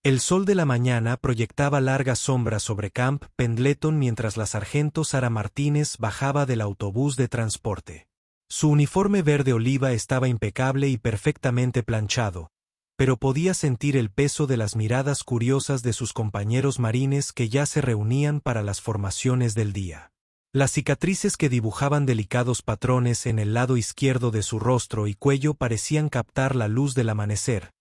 El sol de la mañana proyectaba largas sombras sobre Camp Pendleton mientras la sargento Sara Martínez bajaba del autobús de transporte. Su uniforme verde oliva estaba impecable y perfectamente planchado, pero podía sentir el peso de las miradas curiosas de sus compañeros marines que ya se reunían para las formaciones del día. Las cicatrices que dibujaban delicados patrones en el lado izquierdo de su rostro y cuello parecían captar la luz del amanecer,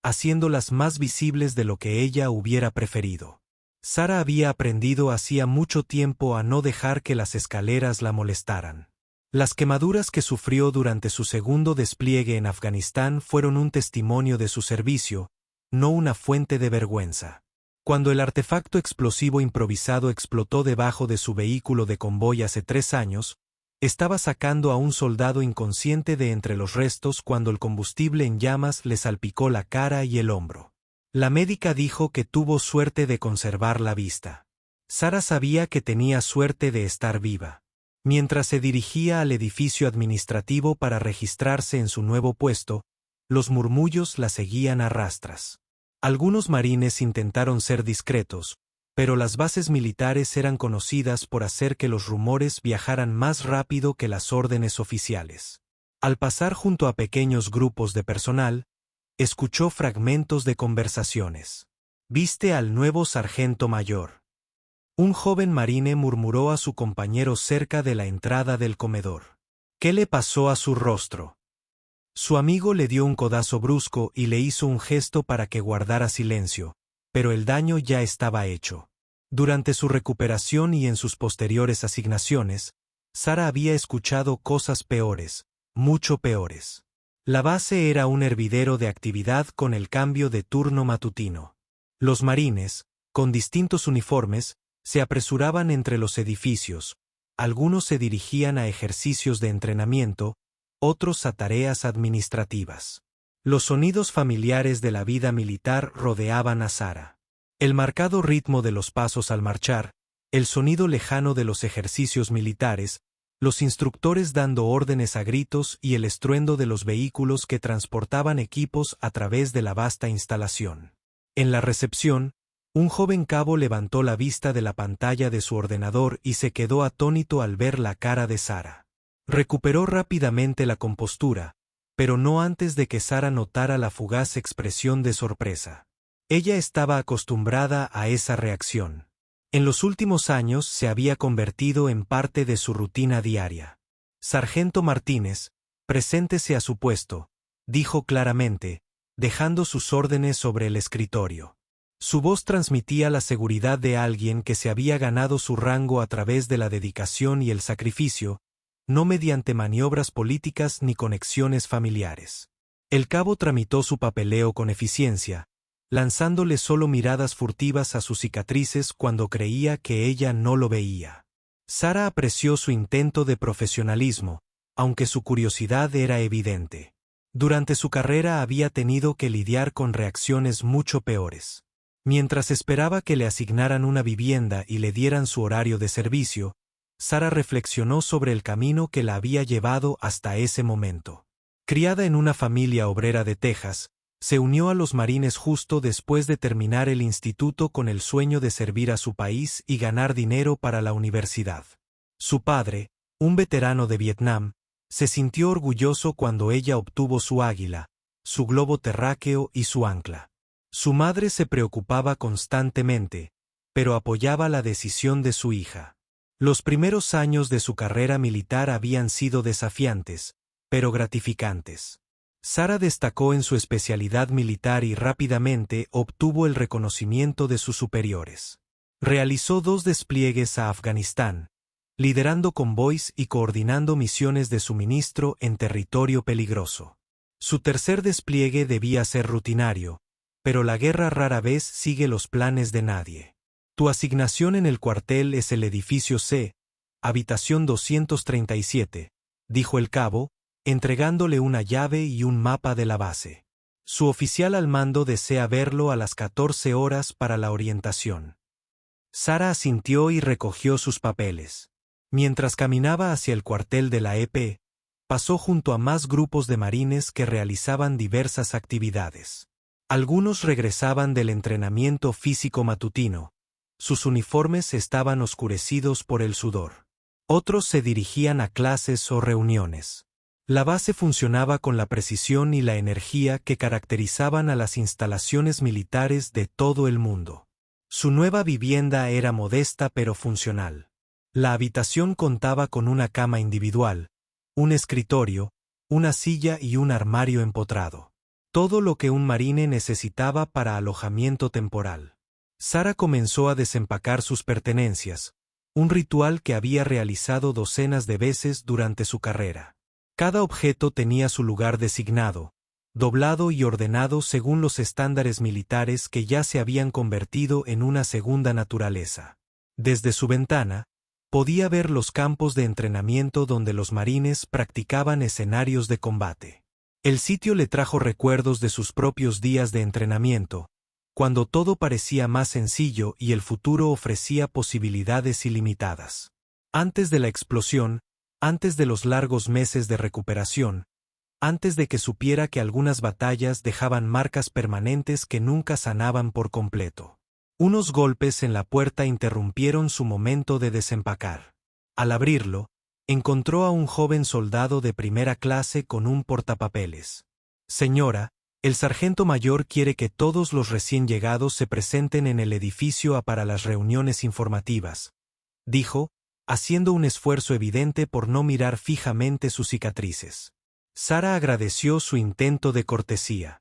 haciéndolas más visibles de lo que ella hubiera preferido. Sara había aprendido hacía mucho tiempo a no dejar que las escaleras la molestaran. Las quemaduras que sufrió durante su segundo despliegue en Afganistán fueron un testimonio de su servicio, no una fuente de vergüenza. Cuando el artefacto explosivo improvisado explotó debajo de su vehículo de convoy hace 3 años, estaba sacando a un soldado inconsciente de entre los restos cuando el combustible en llamas le salpicó la cara y el hombro. La médica dijo que tuvo suerte de conservar la vista. Sara sabía que tenía suerte de estar viva. Mientras se dirigía al edificio administrativo para registrarse en su nuevo puesto, los murmullos la seguían a rastras. Algunos marines intentaron ser discretos, pero las bases militares eran conocidas por hacer que los rumores viajaran más rápido que las órdenes oficiales. Al pasar junto a pequeños grupos de personal, escuchó fragmentos de conversaciones. «¿Viste al nuevo sargento mayor?». Un joven marine murmuró a su compañero cerca de la entrada del comedor. «¿Qué le pasó a su rostro?». Su amigo le dio un codazo brusco y le hizo un gesto para que guardara silencio, pero el daño ya estaba hecho. Durante su recuperación y en sus posteriores asignaciones, Sara había escuchado cosas peores, mucho peores. La base era un hervidero de actividad con el cambio de turno matutino. Los marines, con distintos uniformes, se apresuraban entre los edificios, algunos se dirigían a ejercicios de entrenamiento, otros a tareas administrativas. Los sonidos familiares de la vida militar rodeaban a Sara. El marcado ritmo de los pasos al marchar, el sonido lejano de los ejercicios militares, los instructores dando órdenes a gritos y el estruendo de los vehículos que transportaban equipos a través de la vasta instalación. En la recepción, un joven cabo levantó la vista de la pantalla de su ordenador y se quedó atónito al ver la cara de Sara. Recuperó rápidamente la compostura, pero no antes de que Sara notara la fugaz expresión de sorpresa. Ella estaba acostumbrada a esa reacción. En los últimos años se había convertido en parte de su rutina diaria. «Sargento Martínez, preséntese a su puesto», dijo claramente, dejando sus órdenes sobre el escritorio. Su voz transmitía la seguridad de alguien que se había ganado su rango a través de la dedicación y el sacrificio, no mediante maniobras políticas ni conexiones familiares. El cabo tramitó su papeleo con eficiencia, lanzándole solo miradas furtivas a sus cicatrices cuando creía que ella no lo veía. Sara apreció su intento de profesionalismo, aunque su curiosidad era evidente. Durante su carrera había tenido que lidiar con reacciones mucho peores. Mientras esperaba que le asignaran una vivienda y le dieran su horario de servicio, Sara reflexionó sobre el camino que la había llevado hasta ese momento. Criada en una familia obrera de Texas, se unió a los marines justo después de terminar el instituto con el sueño de servir a su país y ganar dinero para la universidad. Su padre, un veterano de Vietnam, se sintió orgulloso cuando ella obtuvo su águila, su globo terráqueo y su ancla. Su madre se preocupaba constantemente, pero apoyaba la decisión de su hija. Los primeros años de su carrera militar habían sido desafiantes, pero gratificantes. Sara destacó en su especialidad militar y rápidamente obtuvo el reconocimiento de sus superiores. Realizó 2 despliegues a Afganistán, liderando convoys y coordinando misiones de suministro en territorio peligroso. Su tercer despliegue debía ser rutinario, pero la guerra rara vez sigue los planes de nadie. Tu asignación en el cuartel es el edificio C, habitación 237, dijo el cabo, entregándole una llave y un mapa de la base. Su oficial al mando desea verlo a las 14 horas para la orientación. Sara asintió y recogió sus papeles. Mientras caminaba hacia el cuartel de la EP, pasó junto a más grupos de marines que realizaban diversas actividades. Algunos regresaban del entrenamiento físico matutino. Sus uniformes estaban oscurecidos por el sudor. Otros se dirigían a clases o reuniones. La base funcionaba con la precisión y la energía que caracterizaban a las instalaciones militares de todo el mundo. Su nueva vivienda era modesta pero funcional. La habitación contaba con una cama individual, un escritorio, una silla y un armario empotrado. Todo lo que un marine necesitaba para alojamiento temporal. Sara comenzó a desempacar sus pertenencias, un ritual que había realizado docenas de veces durante su carrera. Cada objeto tenía su lugar designado, doblado y ordenado según los estándares militares que ya se habían convertido en una segunda naturaleza. Desde su ventana, podía ver los campos de entrenamiento donde los marines practicaban escenarios de combate. El sitio le trajo recuerdos de sus propios días de entrenamiento, cuando todo parecía más sencillo y el futuro ofrecía posibilidades ilimitadas. Antes de la explosión, antes de los largos meses de recuperación, antes de que supiera que algunas batallas dejaban marcas permanentes que nunca sanaban por completo. Unos golpes en la puerta interrumpieron su momento de desempacar. Al abrirlo, encontró a un joven soldado de primera clase con un portapapeles. Señora, el sargento mayor quiere que todos los recién llegados se presenten en el edificio para las reuniones informativas, dijo, haciendo un esfuerzo evidente por no mirar fijamente sus cicatrices. Sara agradeció su intento de cortesía.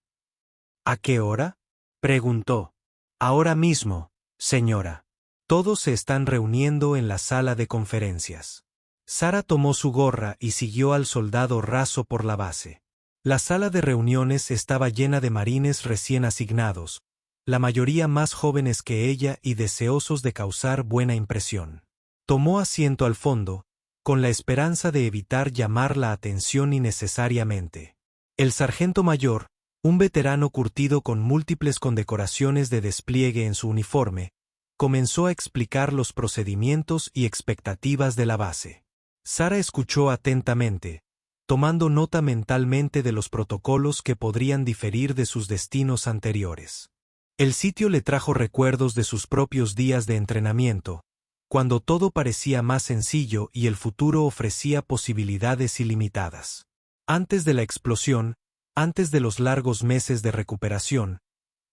¿A qué hora?, preguntó. Ahora mismo, señora. Todos se están reuniendo en la sala de conferencias. Sara tomó su gorra y siguió al soldado raso por la base. La sala de reuniones estaba llena de marines recién asignados, la mayoría más jóvenes que ella y deseosos de causar buena impresión. Tomó asiento al fondo, con la esperanza de evitar llamar la atención innecesariamente. El sargento mayor, un veterano curtido con múltiples condecoraciones de despliegue en su uniforme, comenzó a explicar los procedimientos y expectativas de la base. Sara escuchó atentamente, tomando nota mentalmente de los protocolos que podrían diferir de sus destinos anteriores. El sitio le trajo recuerdos de sus propios días de entrenamiento, cuando todo parecía más sencillo y el futuro ofrecía posibilidades ilimitadas. Antes de la explosión, antes de los largos meses de recuperación,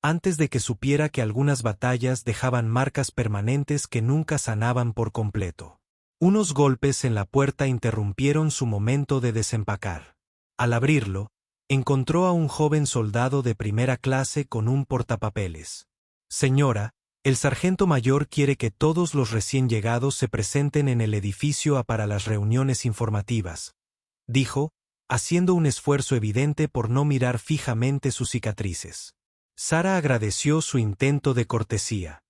antes de que supiera que algunas batallas dejaban marcas permanentes que nunca sanaban por completo. Unos golpes en la puerta interrumpieron su momento de desempacar. Al abrirlo, encontró a un joven soldado de primera clase con un portapapeles. Señora, el sargento mayor quiere que todos los recién llegados se presenten en el edificio para las reuniones informativas, dijo, haciendo un esfuerzo evidente por no mirar fijamente sus cicatrices. Sara agradeció su intento de cortesía.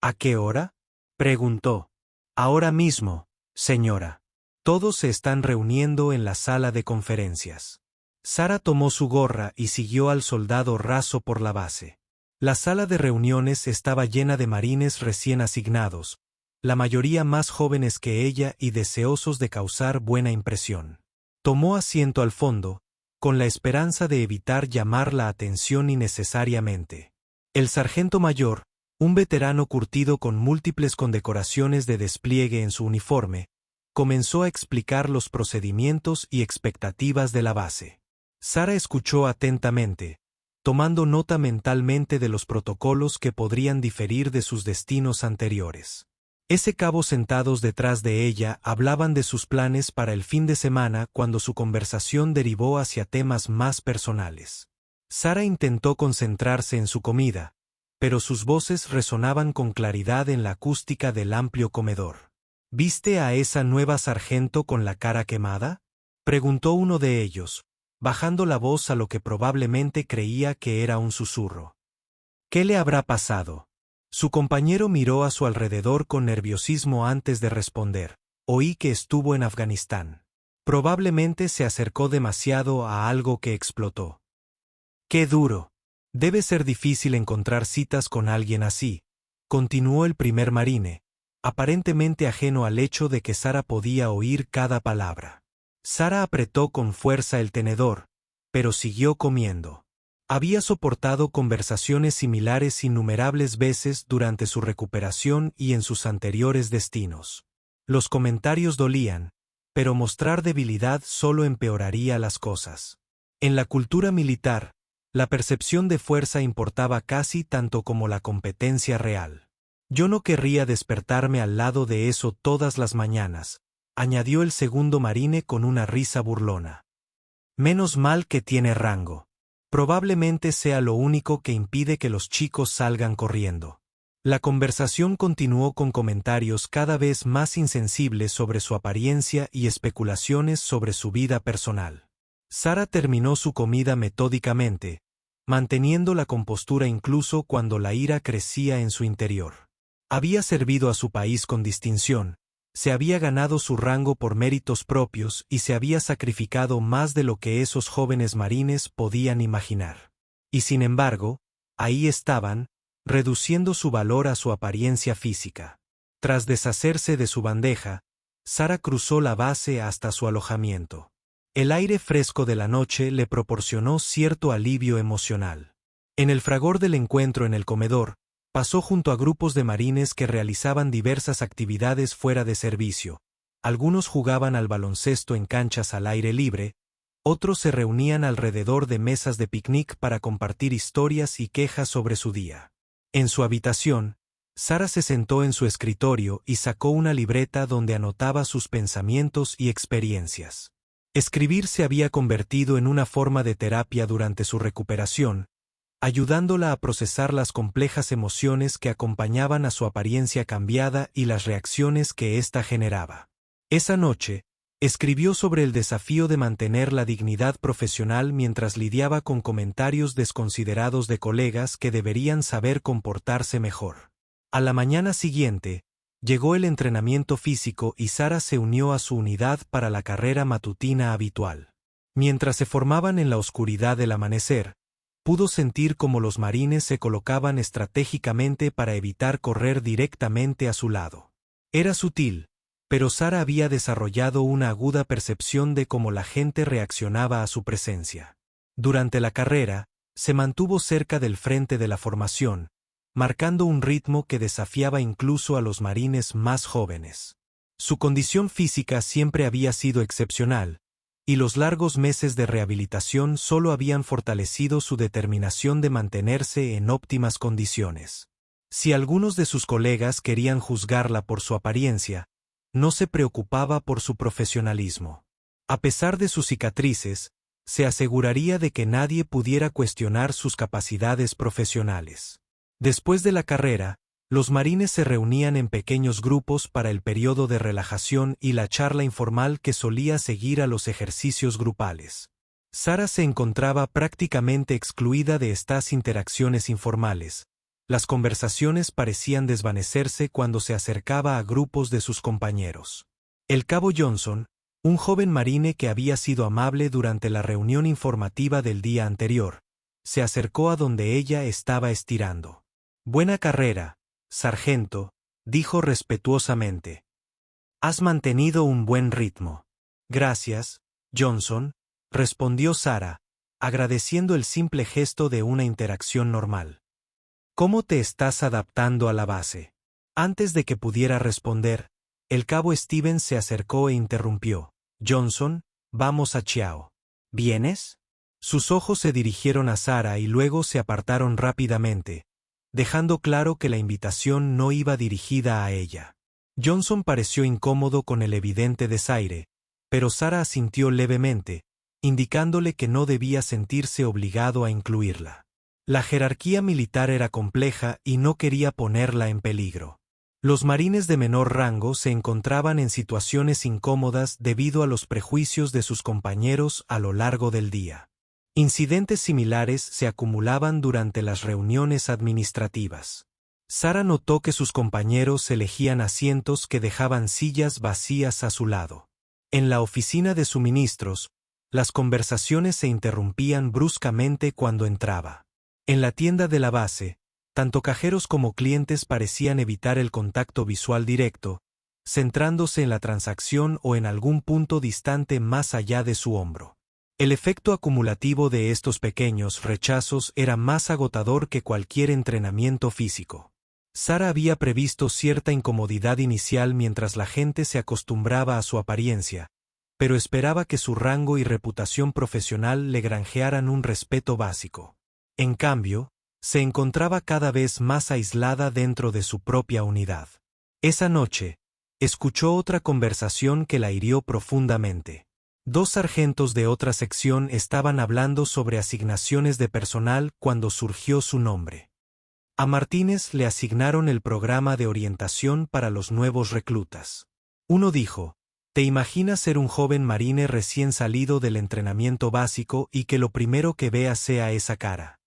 ¿A qué hora?, preguntó. Ahora mismo, señora. Todos se están reuniendo en la sala de conferencias. Sara tomó su gorra y siguió al soldado raso por la base. La sala de reuniones estaba llena de marines recién asignados, la mayoría más jóvenes que ella y deseosos de causar buena impresión. Tomó asiento al fondo, con la esperanza de evitar llamar la atención innecesariamente. El sargento mayor, un veterano curtido con múltiples condecoraciones de despliegue en su uniforme, comenzó a explicar los procedimientos y expectativas de la base. Sara escuchó atentamente, tomando nota mentalmente de los protocolos que podrían diferir de sus destinos anteriores. Ese cabo sentados detrás de ella hablaban de sus planes para el fin de semana cuando su conversación derivó hacia temas más personales. Sara intentó concentrarse en su comida, pero sus voces resonaban con claridad en la acústica del amplio comedor. ¿Viste a esa nueva sargento con la cara quemada?, preguntó uno de ellos, bajando la voz a lo que probablemente creía que era un susurro. ¿Qué le habrá pasado? Su compañero miró a su alrededor con nerviosismo antes de responder. Oí que estuvo en Afganistán. Probablemente se acercó demasiado a algo que explotó. ¡Qué duro! Debe ser difícil encontrar citas con alguien así, continuó el primer marine, aparentemente ajeno al hecho de que Sara podía oír cada palabra. Sara apretó con fuerza el tenedor, pero siguió comiendo. Había soportado conversaciones similares innumerables veces durante su recuperación y en sus anteriores destinos. Los comentarios dolían, pero mostrar debilidad solo empeoraría las cosas. En la cultura militar, la percepción de fuerza importaba casi tanto como la competencia real. Yo no querría despertarme al lado de eso todas las mañanas, añadió el segundo marine con una risa burlona. Menos mal que tiene rango. Probablemente sea lo único que impide que los chicos salgan corriendo. La conversación continuó con comentarios cada vez más insensibles sobre su apariencia y especulaciones sobre su vida personal. Sara terminó su comida metódicamente, manteniendo la compostura incluso cuando la ira crecía en su interior. Había servido a su país con distinción, se había ganado su rango por méritos propios y se había sacrificado más de lo que esos jóvenes marines podían imaginar. Y sin embargo, ahí estaban, reduciendo su valor a su apariencia física. Tras deshacerse de su bandeja, Sara cruzó la base hasta su alojamiento. El aire fresco de la noche le proporcionó cierto alivio emocional. En el fragor del encuentro en el comedor, pasó junto a grupos de marines que realizaban diversas actividades fuera de servicio. Algunos jugaban al baloncesto en canchas al aire libre, otros se reunían alrededor de mesas de picnic para compartir historias y quejas sobre su día. En su habitación, Sara se sentó en su escritorio y sacó una libreta donde anotaba sus pensamientos y experiencias. Escribir se había convertido en una forma de terapia durante su recuperación, ayudándola a procesar las complejas emociones que acompañaban a su apariencia cambiada y las reacciones que ésta generaba. Esa noche, escribió sobre el desafío de mantener la dignidad profesional mientras lidiaba con comentarios desconsiderados de colegas que deberían saber comportarse mejor. A la mañana siguiente, llegó el entrenamiento físico y Sara se unió a su unidad para la carrera matutina habitual. Mientras se formaban en la oscuridad del amanecer, pudo sentir cómo los marines se colocaban estratégicamente para evitar correr directamente a su lado. Era sutil, pero Sara había desarrollado una aguda percepción de cómo la gente reaccionaba a su presencia. Durante la carrera, se mantuvo cerca del frente de la formación, marcando un ritmo que desafiaba incluso a los marines más jóvenes. Su condición física siempre había sido excepcional, y los largos meses de rehabilitación solo habían fortalecido su determinación de mantenerse en óptimas condiciones. Si algunos de sus colegas querían juzgarla por su apariencia, no se preocupaba por su profesionalismo. A pesar de sus cicatrices, se aseguraría de que nadie pudiera cuestionar sus capacidades profesionales. Después de la carrera, los marines se reunían en pequeños grupos para el periodo de relajación y la charla informal que solía seguir a los ejercicios grupales. Sara se encontraba prácticamente excluida de estas interacciones informales. Las conversaciones parecían desvanecerse cuando se acercaba a grupos de sus compañeros. El cabo Johnson, un joven marine que había sido amable durante la reunión informativa del día anterior, se acercó a donde ella estaba estirando. «Buena carrera, sargento», dijo respetuosamente. «Has mantenido un buen ritmo». «Gracias, Johnson», respondió Sara, agradeciendo el simple gesto de una interacción normal. «¿Cómo te estás adaptando a la base?» Antes de que pudiera responder, el cabo Stevens se acercó e interrumpió. «Johnson, vamos a Chiao. ¿Vienes?» Sus ojos se dirigieron a Sara y luego se apartaron rápidamente, dejando claro que la invitación no iba dirigida a ella. Johnson pareció incómodo con el evidente desaire, pero Sara asintió levemente, indicándole que no debía sentirse obligado a incluirla. La jerarquía militar era compleja y no quería ponerla en peligro. Los marines de menor rango se encontraban en situaciones incómodas debido a los prejuicios de sus compañeros a lo largo del día. Incidentes similares se acumulaban durante las reuniones administrativas. Sara notó que sus compañeros elegían asientos que dejaban sillas vacías a su lado. En la oficina de suministros, las conversaciones se interrumpían bruscamente cuando entraba. En la tienda de la base, tanto cajeros como clientes parecían evitar el contacto visual directo, centrándose en la transacción o en algún punto distante más allá de su hombro. El efecto acumulativo de estos pequeños rechazos era más agotador que cualquier entrenamiento físico. Sara había previsto cierta incomodidad inicial mientras la gente se acostumbraba a su apariencia, pero esperaba que su rango y reputación profesional le granjearan un respeto básico. En cambio, se encontraba cada vez más aislada dentro de su propia unidad. Esa noche, escuchó otra conversación que la hirió profundamente. Dos sargentos de otra sección estaban hablando sobre asignaciones de personal cuando surgió su nombre. A Martínez le asignaron el programa de orientación para los nuevos reclutas. Uno dijo: ¿te imaginas ser un joven marine recién salido del entrenamiento básico y que lo primero que vea sea esa cara?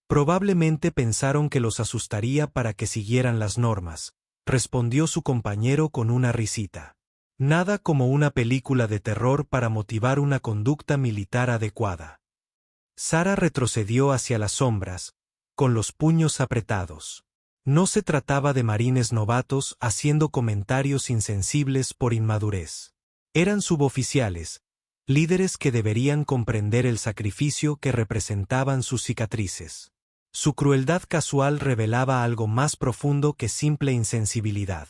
Probablemente pensaron que los asustaría para que siguieran las normas, respondió su compañero con una risita. Nada como una película de terror para motivar una conducta militar adecuada. Sara retrocedió hacia las sombras, con los puños apretados. No se trataba de marines novatos haciendo comentarios insensibles por inmadurez. Eran suboficiales, líderes que deberían comprender el sacrificio que representaban sus cicatrices. Su crueldad casual revelaba algo más profundo que simple insensibilidad.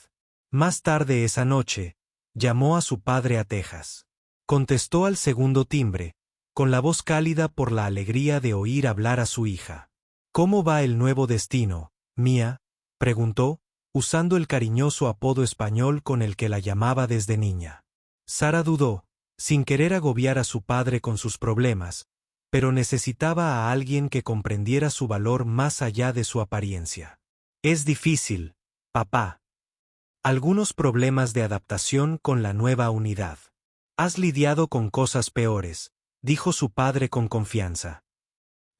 Más tarde esa noche, llamó a su padre a Texas. Contestó al segundo timbre, con la voz cálida por la alegría de oír hablar a su hija. ¿Cómo va el nuevo destino, Mía?, preguntó, usando el cariñoso apodo español con el que la llamaba desde niña. Sara dudó, sin querer agobiar a su padre con sus problemas, pero necesitaba a alguien que comprendiera su valor más allá de su apariencia. Es difícil, papá. Algunos problemas de adaptación con la nueva unidad. Has lidiado con cosas peores, dijo su padre con confianza.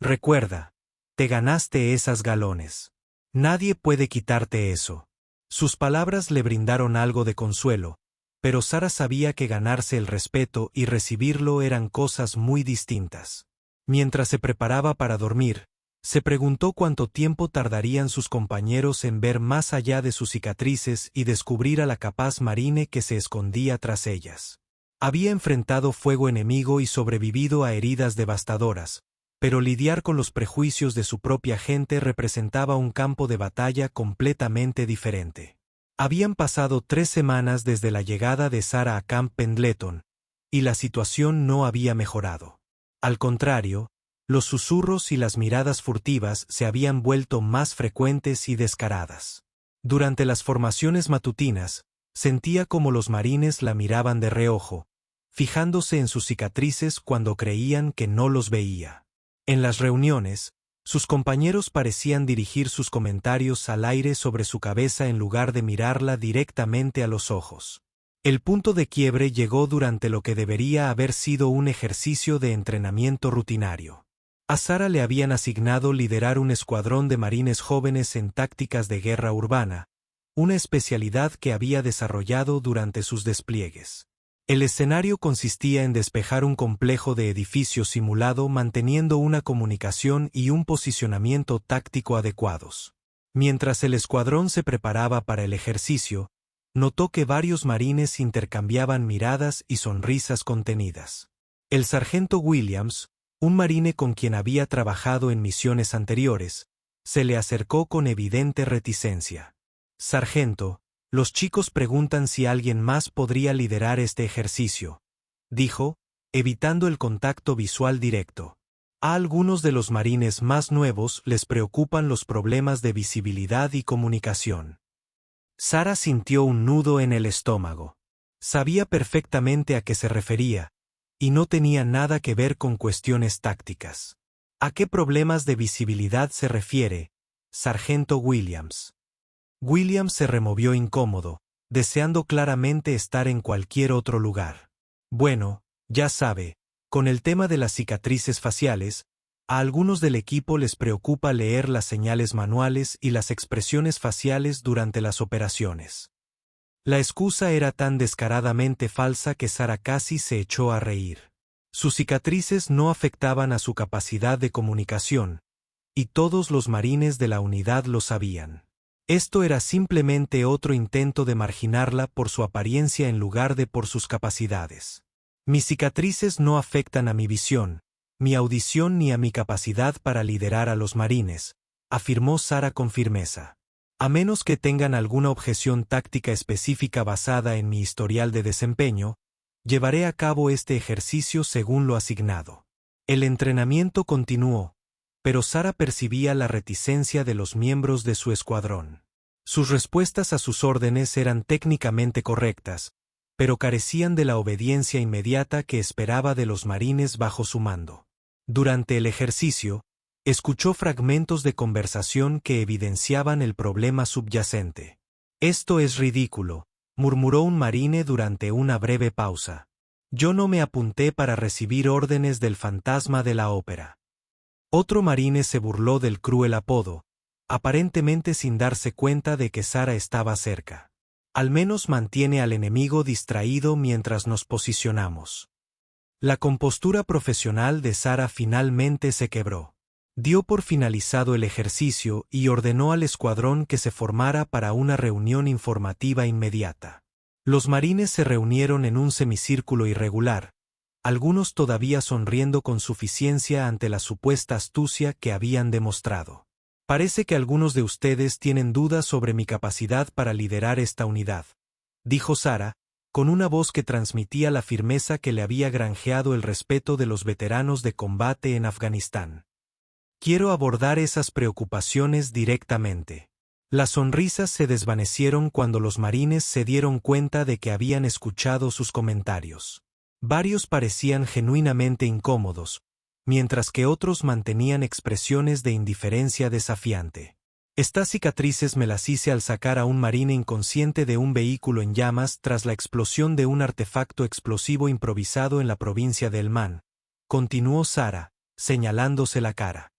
Recuerda, te ganaste esas galones. Nadie puede quitarte eso. Sus palabras le brindaron algo de consuelo, pero Sara sabía que ganarse el respeto y recibirlo eran cosas muy distintas. Mientras se preparaba para dormir, se preguntó cuánto tiempo tardarían sus compañeros en ver más allá de sus cicatrices y descubrir a la capaz marine que se escondía tras ellas. Había enfrentado fuego enemigo y sobrevivido a heridas devastadoras, pero lidiar con los prejuicios de su propia gente representaba un campo de batalla completamente diferente. Habían pasado 3 semanas desde la llegada de Sara a Camp Pendleton, y la situación no había mejorado. Al contrario, los susurros y las miradas furtivas se habían vuelto más frecuentes y descaradas. Durante las formaciones matutinas, sentía como los marines la miraban de reojo, fijándose en sus cicatrices cuando creían que no los veía. En las reuniones, sus compañeros parecían dirigir sus comentarios al aire sobre su cabeza en lugar de mirarla directamente a los ojos. El punto de quiebre llegó durante lo que debería haber sido un ejercicio de entrenamiento rutinario. A Sara le habían asignado liderar un escuadrón de marines jóvenes en tácticas de guerra urbana, una especialidad que había desarrollado durante sus despliegues. El escenario consistía en despejar un complejo de edificios simulado manteniendo una comunicación y un posicionamiento táctico adecuados. Mientras el escuadrón se preparaba para el ejercicio, notó que varios marines intercambiaban miradas y sonrisas contenidas. El sargento Williams, un marine con quien había trabajado en misiones anteriores, se le acercó con evidente reticencia. «Sargento, los chicos preguntan si alguien más podría liderar este ejercicio», dijo, evitando el contacto visual directo. A algunos de los marines más nuevos les preocupan los problemas de visibilidad y comunicación. Sara sintió un nudo en el estómago. Sabía perfectamente a qué se refería, y no tenía nada que ver con cuestiones tácticas. ¿A qué problemas de visibilidad se refiere, sargento Williams? Williams se removió incómodo, deseando claramente estar en cualquier otro lugar. Bueno, ya sabe, con el tema de las cicatrices faciales, a algunos del equipo les preocupa leer las señales manuales y las expresiones faciales durante las operaciones. La excusa era tan descaradamente falsa que Sara casi se echó a reír. Sus cicatrices no afectaban a su capacidad de comunicación, y todos los marines de la unidad lo sabían. Esto era simplemente otro intento de marginarla por su apariencia en lugar de por sus capacidades. Mis cicatrices no afectan a mi visión, mi audición ni a mi capacidad para liderar a los marines, afirmó Sara con firmeza. A menos que tengan alguna objeción táctica específica basada en mi historial de desempeño, llevaré a cabo este ejercicio según lo asignado. El entrenamiento continuó, pero Sara percibía la reticencia de los miembros de su escuadrón. Sus respuestas a sus órdenes eran técnicamente correctas, pero carecían de la obediencia inmediata que esperaba de los marines bajo su mando. Durante el ejercicio, escuchó fragmentos de conversación que evidenciaban el problema subyacente. «Esto es ridículo», murmuró un marine durante una breve pausa. «Yo no me apunté para recibir órdenes del fantasma de la ópera». Otro marine se burló del cruel apodo, aparentemente sin darse cuenta de que Sara estaba cerca. «Al menos mantiene al enemigo distraído mientras nos posicionamos». La compostura profesional de Sara finalmente se quebró. Dio por finalizado el ejercicio y ordenó al escuadrón que se formara para una reunión informativa inmediata. Los marines se reunieron en un semicírculo irregular, algunos todavía sonriendo con suficiencia ante la supuesta astucia que habían demostrado. «Parece que algunos de ustedes tienen dudas sobre mi capacidad para liderar esta unidad», dijo Sara, con una voz que transmitía la firmeza que le había granjeado el respeto de los veteranos de combate en Afganistán. «Quiero abordar esas preocupaciones directamente». Las sonrisas se desvanecieron cuando los marines se dieron cuenta de que habían escuchado sus comentarios. Varios parecían genuinamente incómodos, mientras que otros mantenían expresiones de indiferencia desafiante. «Estas cicatrices me las hice al sacar a un marine inconsciente de un vehículo en llamas tras la explosión de un artefacto explosivo improvisado en la provincia de Helmand», continuó Sara, señalándose la cara.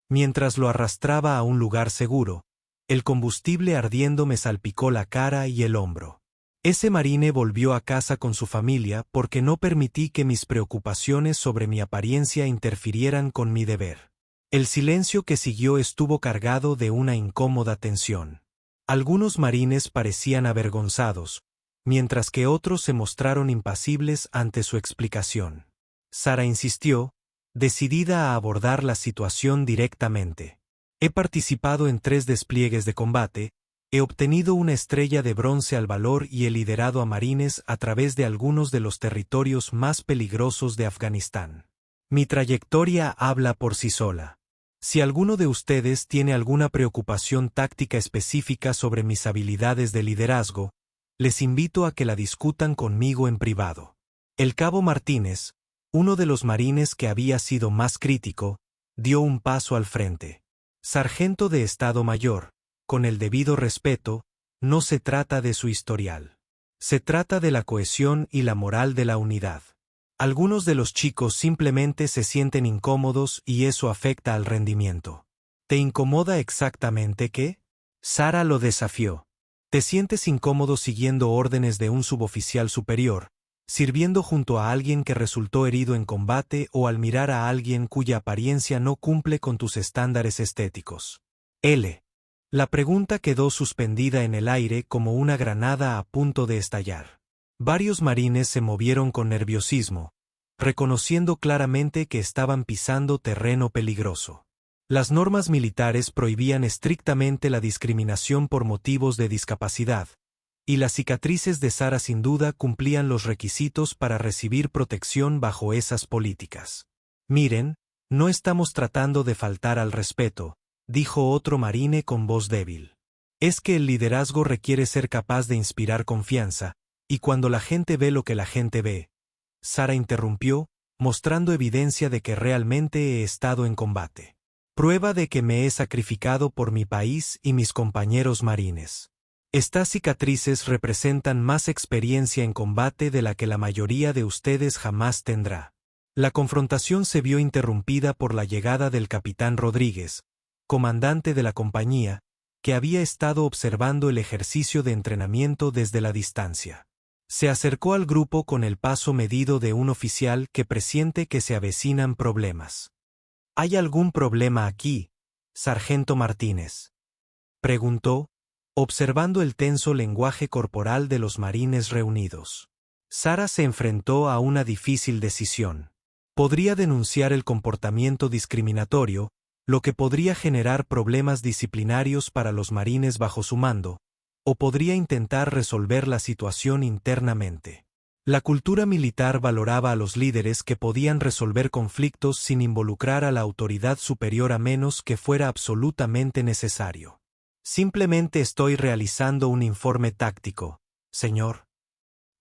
«Mientras lo arrastraba a un lugar seguro, el combustible ardiendo me salpicó la cara y el hombro. Ese marine volvió a casa con su familia porque no permití que mis preocupaciones sobre mi apariencia interfirieran con mi deber». El silencio que siguió estuvo cargado de una incómoda tensión. Algunos marines parecían avergonzados, mientras que otros se mostraron impasibles ante su explicación. Sara insistió, decidida a abordar la situación directamente. «He participado en 3 despliegues de combate, he obtenido una estrella de bronce al valor y he liderado a marines a través de algunos de los territorios más peligrosos de Afganistán. Mi trayectoria habla por sí sola. Si alguno de ustedes tiene alguna preocupación táctica específica sobre mis habilidades de liderazgo, les invito a que la discutan conmigo en privado». El cabo Martínez, uno de los marines que había sido más crítico, dio un paso al frente. «Sargento de Estado Mayor, con el debido respeto, no se trata de su historial. Se trata de la cohesión y la moral de la unidad. Algunos de los chicos simplemente se sienten incómodos y eso afecta al rendimiento». «¿Te incomoda exactamente qué?». Sara lo desafió. «¿Te sientes incómodo siguiendo órdenes de un suboficial superior, sirviendo junto a alguien que resultó herido en combate o al mirar a alguien cuya apariencia no cumple con tus estándares estéticos?» La pregunta quedó suspendida en el aire como una granada a punto de estallar. Varios marines se movieron con nerviosismo, reconociendo claramente que estaban pisando terreno peligroso. Las normas militares prohibían estrictamente la discriminación por motivos de discapacidad, y las cicatrices de Sara sin duda cumplían los requisitos para recibir protección bajo esas políticas. «Miren, no estamos tratando de faltar al respeto», dijo otro marine con voz débil. «Es que el liderazgo requiere ser capaz de inspirar confianza, y cuando la gente ve lo que la gente ve». Sara interrumpió, mostrando evidencia de que realmente he estado en combate. «Prueba de que me he sacrificado por mi país y mis compañeros marines. Estas cicatrices representan más experiencia en combate de la que la mayoría de ustedes jamás tendrá». La confrontación se vio interrumpida por la llegada del capitán Rodríguez, comandante de la compañía, que había estado observando el ejercicio de entrenamiento desde la distancia. Se acercó al grupo con el paso medido de un oficial que presiente que se avecinan problemas. «¿Hay algún problema aquí, sargento Martínez?», preguntó, observando el tenso lenguaje corporal de los marines reunidos. Sara se enfrentó a una difícil decisión. Podría denunciar el comportamiento discriminatorio, lo que podría generar problemas disciplinarios para los marines bajo su mando, o podría intentar resolver la situación internamente. La cultura militar valoraba a los líderes que podían resolver conflictos sin involucrar a la autoridad superior a menos que fuera absolutamente necesario. Simplemente estoy realizando un informe táctico, señor.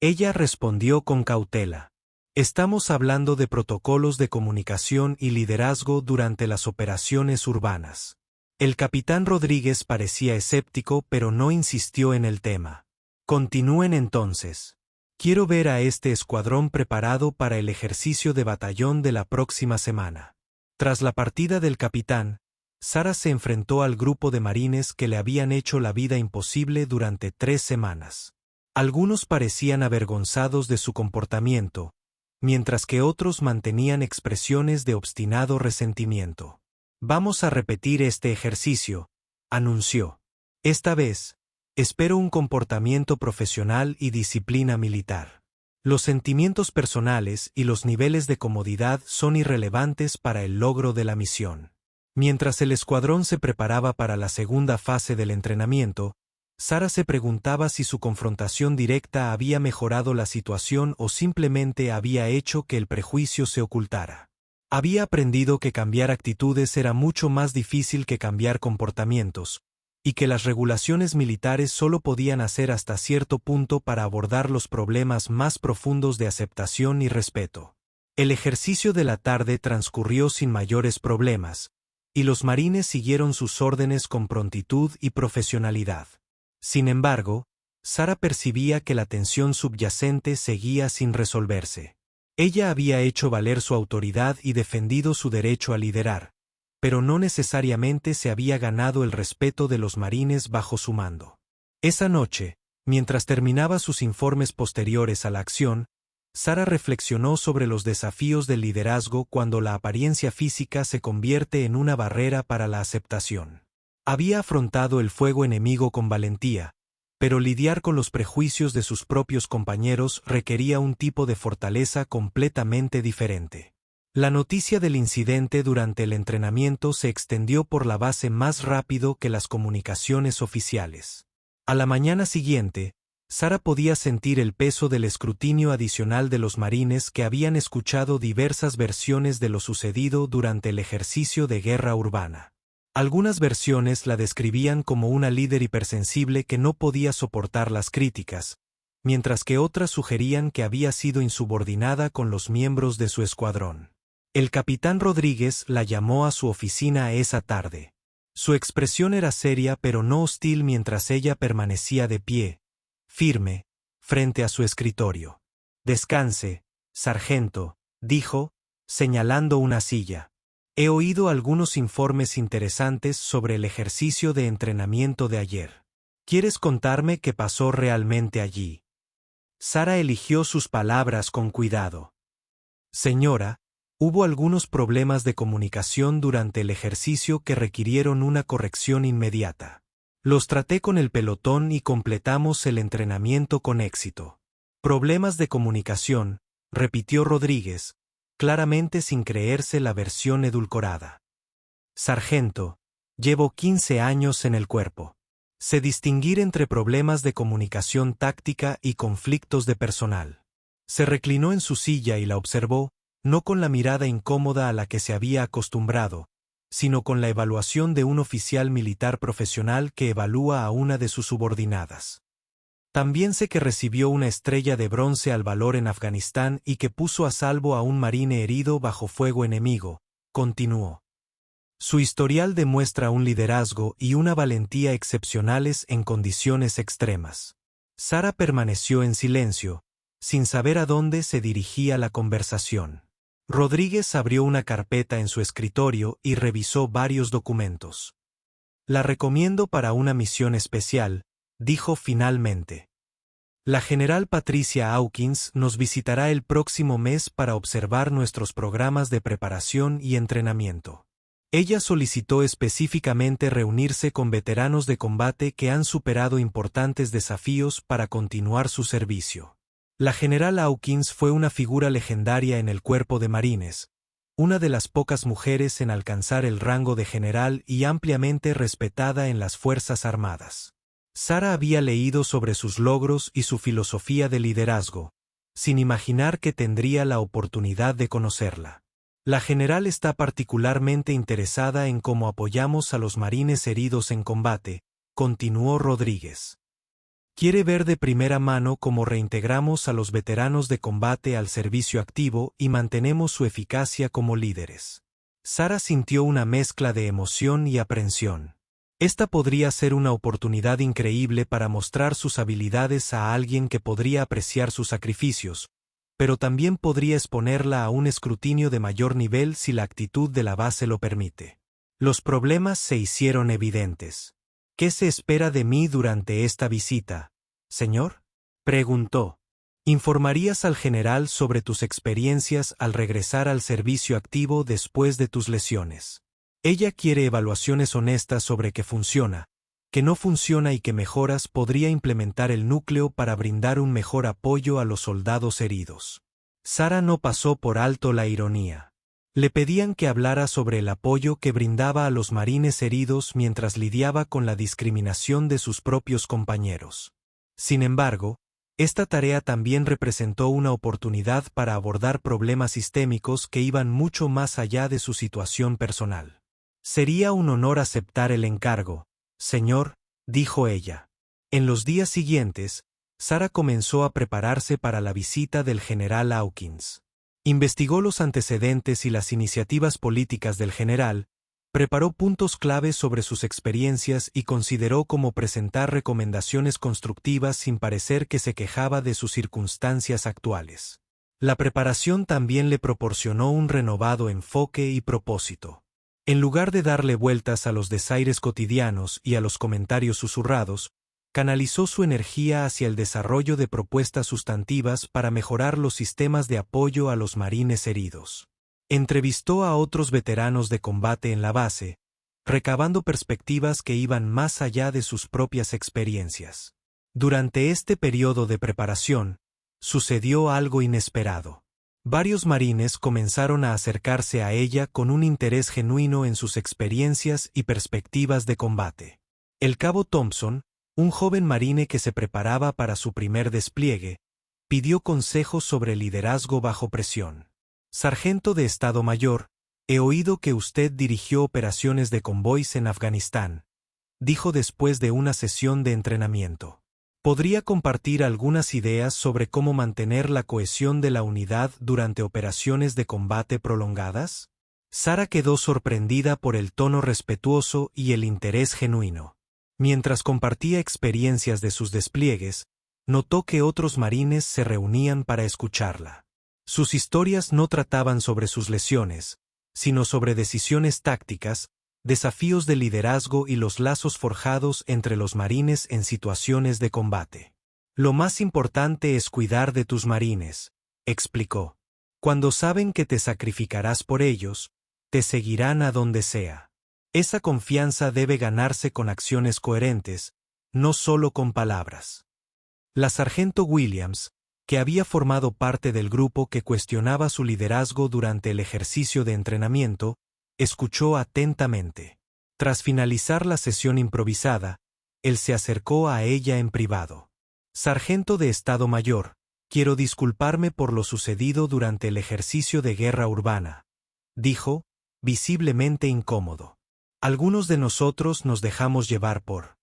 Ella respondió con cautela. Estamos hablando de protocolos de comunicación y liderazgo durante las operaciones urbanas. El capitán Rodríguez parecía escéptico, pero no insistió en el tema. Continúen entonces. Quiero ver a este escuadrón preparado para el ejercicio de batallón de la próxima semana. Tras la partida del capitán, Sara se enfrentó al grupo de marines que le habían hecho la vida imposible durante 3 semanas. Algunos parecían avergonzados de su comportamiento, mientras que otros mantenían expresiones de obstinado resentimiento. Vamos a repetir este ejercicio, anunció. Esta vez, espero un comportamiento profesional y disciplina militar. Los sentimientos personales y los niveles de comodidad son irrelevantes para el logro de la misión. Mientras el escuadrón se preparaba para la segunda fase del entrenamiento, Sara se preguntaba si su confrontación directa había mejorado la situación o simplemente había hecho que el prejuicio se ocultara. Había aprendido que cambiar actitudes era mucho más difícil que cambiar comportamientos, y que las regulaciones militares solo podían hacer hasta cierto punto para abordar los problemas más profundos de aceptación y respeto. El ejercicio de la tarde transcurrió sin mayores problemas, y los marines siguieron sus órdenes con prontitud y profesionalidad. Sin embargo, Sara percibía que la tensión subyacente seguía sin resolverse. Ella había hecho valer su autoridad y defendido su derecho a liderar, pero no necesariamente se había ganado el respeto de los marines bajo su mando. Esa noche, mientras terminaba sus informes posteriores a la acción, Sara reflexionó sobre los desafíos del liderazgo cuando la apariencia física se convierte en una barrera para la aceptación. Había afrontado el fuego enemigo con valentía, pero lidiar con los prejuicios de sus propios compañeros requería un tipo de fortaleza completamente diferente. La noticia del incidente durante el entrenamiento se extendió por la base más rápido que las comunicaciones oficiales. A la mañana siguiente, Sara podía sentir el peso del escrutinio adicional de los marines que habían escuchado diversas versiones de lo sucedido durante el ejercicio de guerra urbana. Algunas versiones la describían como una líder hipersensible que no podía soportar las críticas, mientras que otras sugerían que había sido insubordinada con los miembros de su escuadrón. El capitán Rodríguez la llamó a su oficina esa tarde. Su expresión era seria pero no hostil mientras ella permanecía de pie, firme, frente a su escritorio. «Descanse, sargento», dijo, señalando una silla. «He oído algunos informes interesantes sobre el ejercicio de entrenamiento de ayer. ¿Quieres contarme qué pasó realmente allí?» Sara eligió sus palabras con cuidado. «Señora, hubo algunos problemas de comunicación durante el ejercicio que requirieron una corrección inmediata. Los traté con el pelotón y completamos el entrenamiento con éxito». «Problemas de comunicación», repitió Rodríguez, claramente sin creerse la versión edulcorada. «Sargento, llevo 15 años en el cuerpo. Sé distinguir entre problemas de comunicación táctica y conflictos de personal». Se reclinó en su silla y la observó, no con la mirada incómoda a la que se había acostumbrado, sino con la evaluación de un oficial militar profesional que evalúa a una de sus subordinadas. «También sé que recibió una estrella de bronce al valor en Afganistán y que puso a salvo a un marine herido bajo fuego enemigo», continuó. Su historial demuestra un liderazgo y una valentía excepcionales en condiciones extremas. Sara permaneció en silencio, sin saber a dónde se dirigía la conversación. Rodríguez abrió una carpeta en su escritorio y revisó varios documentos. «La recomiendo para una misión especial», dijo finalmente. «La general Patricia Hawkins nos visitará el próximo mes para observar nuestros programas de preparación y entrenamiento. Ella solicitó específicamente reunirse con veteranos de combate que han superado importantes desafíos para continuar su servicio. La general Hawkins fue una figura legendaria en el cuerpo de marines, una de las pocas mujeres en alcanzar el rango de general y ampliamente respetada en las Fuerzas Armadas. Sarah había leído sobre sus logros y su filosofía de liderazgo, sin imaginar que tendría la oportunidad de conocerla. La general está particularmente interesada en cómo apoyamos a los marines heridos en combate, continuó Rodríguez. Quiere ver de primera mano cómo reintegramos a los veteranos de combate al servicio activo y mantenemos su eficacia como líderes. Sarah sintió una mezcla de emoción y aprensión. Esta podría ser una oportunidad increíble para mostrar sus habilidades a alguien que podría apreciar sus sacrificios, pero también podría exponerla a un escrutinio de mayor nivel si la actitud de la base lo permite. Los problemas se hicieron evidentes. ¿Qué se espera de mí durante esta visita, señor?, preguntó. ¿Informarías al general sobre tus experiencias al regresar al servicio activo después de tus lesiones? Ella quiere evaluaciones honestas sobre qué funciona, qué no funciona y qué mejoras podría implementar el núcleo para brindar un mejor apoyo a los soldados heridos. Sarah no pasó por alto la ironía. Le pedían que hablara sobre el apoyo que brindaba a los marines heridos mientras lidiaba con la discriminación de sus propios compañeros. Sin embargo, esta tarea también representó una oportunidad para abordar problemas sistémicos que iban mucho más allá de su situación personal. Sería un honor aceptar el encargo, señor, dijo ella. En los días siguientes, Sarah comenzó a prepararse para la visita del general Hawkins. Investigó los antecedentes y las iniciativas políticas del general, preparó puntos claves sobre sus experiencias y consideró cómo presentar recomendaciones constructivas sin parecer que se quejaba de sus circunstancias actuales. La preparación también le proporcionó un renovado enfoque y propósito. En lugar de darle vueltas a los desaires cotidianos y a los comentarios susurrados, canalizó su energía hacia el desarrollo de propuestas sustantivas para mejorar los sistemas de apoyo a los marines heridos. Entrevistó a otros veteranos de combate en la base, recabando perspectivas que iban más allá de sus propias experiencias. Durante este periodo de preparación, sucedió algo inesperado. Varios marines comenzaron a acercarse a ella con un interés genuino en sus experiencias y perspectivas de combate. El cabo Thompson, un joven marine que se preparaba para su primer despliegue, pidió consejos sobre liderazgo bajo presión. Sargento de Estado Mayor, he oído que usted dirigió operaciones de convoys en Afganistán, dijo después de una sesión de entrenamiento. ¿Podría compartir algunas ideas sobre cómo mantener la cohesión de la unidad durante operaciones de combate prolongadas? Sarah quedó sorprendida por el tono respetuoso y el interés genuino. Mientras compartía experiencias de sus despliegues, notó que otros marines se reunían para escucharla. Sus historias no trataban sobre sus lesiones, sino sobre decisiones tácticas, desafíos de liderazgo y los lazos forjados entre los marines en situaciones de combate. Lo más importante es cuidar de tus marines, explicó. Cuando saben que te sacrificarás por ellos, te seguirán a donde sea. Esa confianza debe ganarse con acciones coherentes, no solo con palabras. La sargento Williams, que había formado parte del grupo que cuestionaba su liderazgo durante el ejercicio de entrenamiento, escuchó atentamente. Tras finalizar la sesión improvisada, él se acercó a ella en privado. Sargento de Estado Mayor, quiero disculparme por lo sucedido durante el ejercicio de guerra urbana, dijo, visiblemente incómodo. Algunos de nosotros nos dejamos llevar por...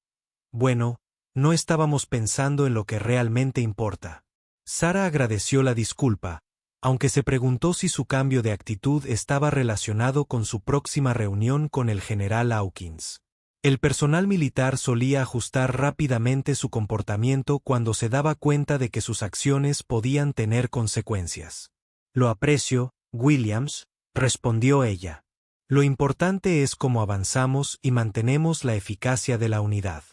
Bueno, no estábamos pensando en lo que realmente importa. Sarah agradeció la disculpa, aunque se preguntó si su cambio de actitud estaba relacionado con su próxima reunión con el general Hawkins. El personal militar solía ajustar rápidamente su comportamiento cuando se daba cuenta de que sus acciones podían tener consecuencias. Lo aprecio, Williams, respondió ella. Lo importante es cómo avanzamos y mantenemos la eficacia de la unidad.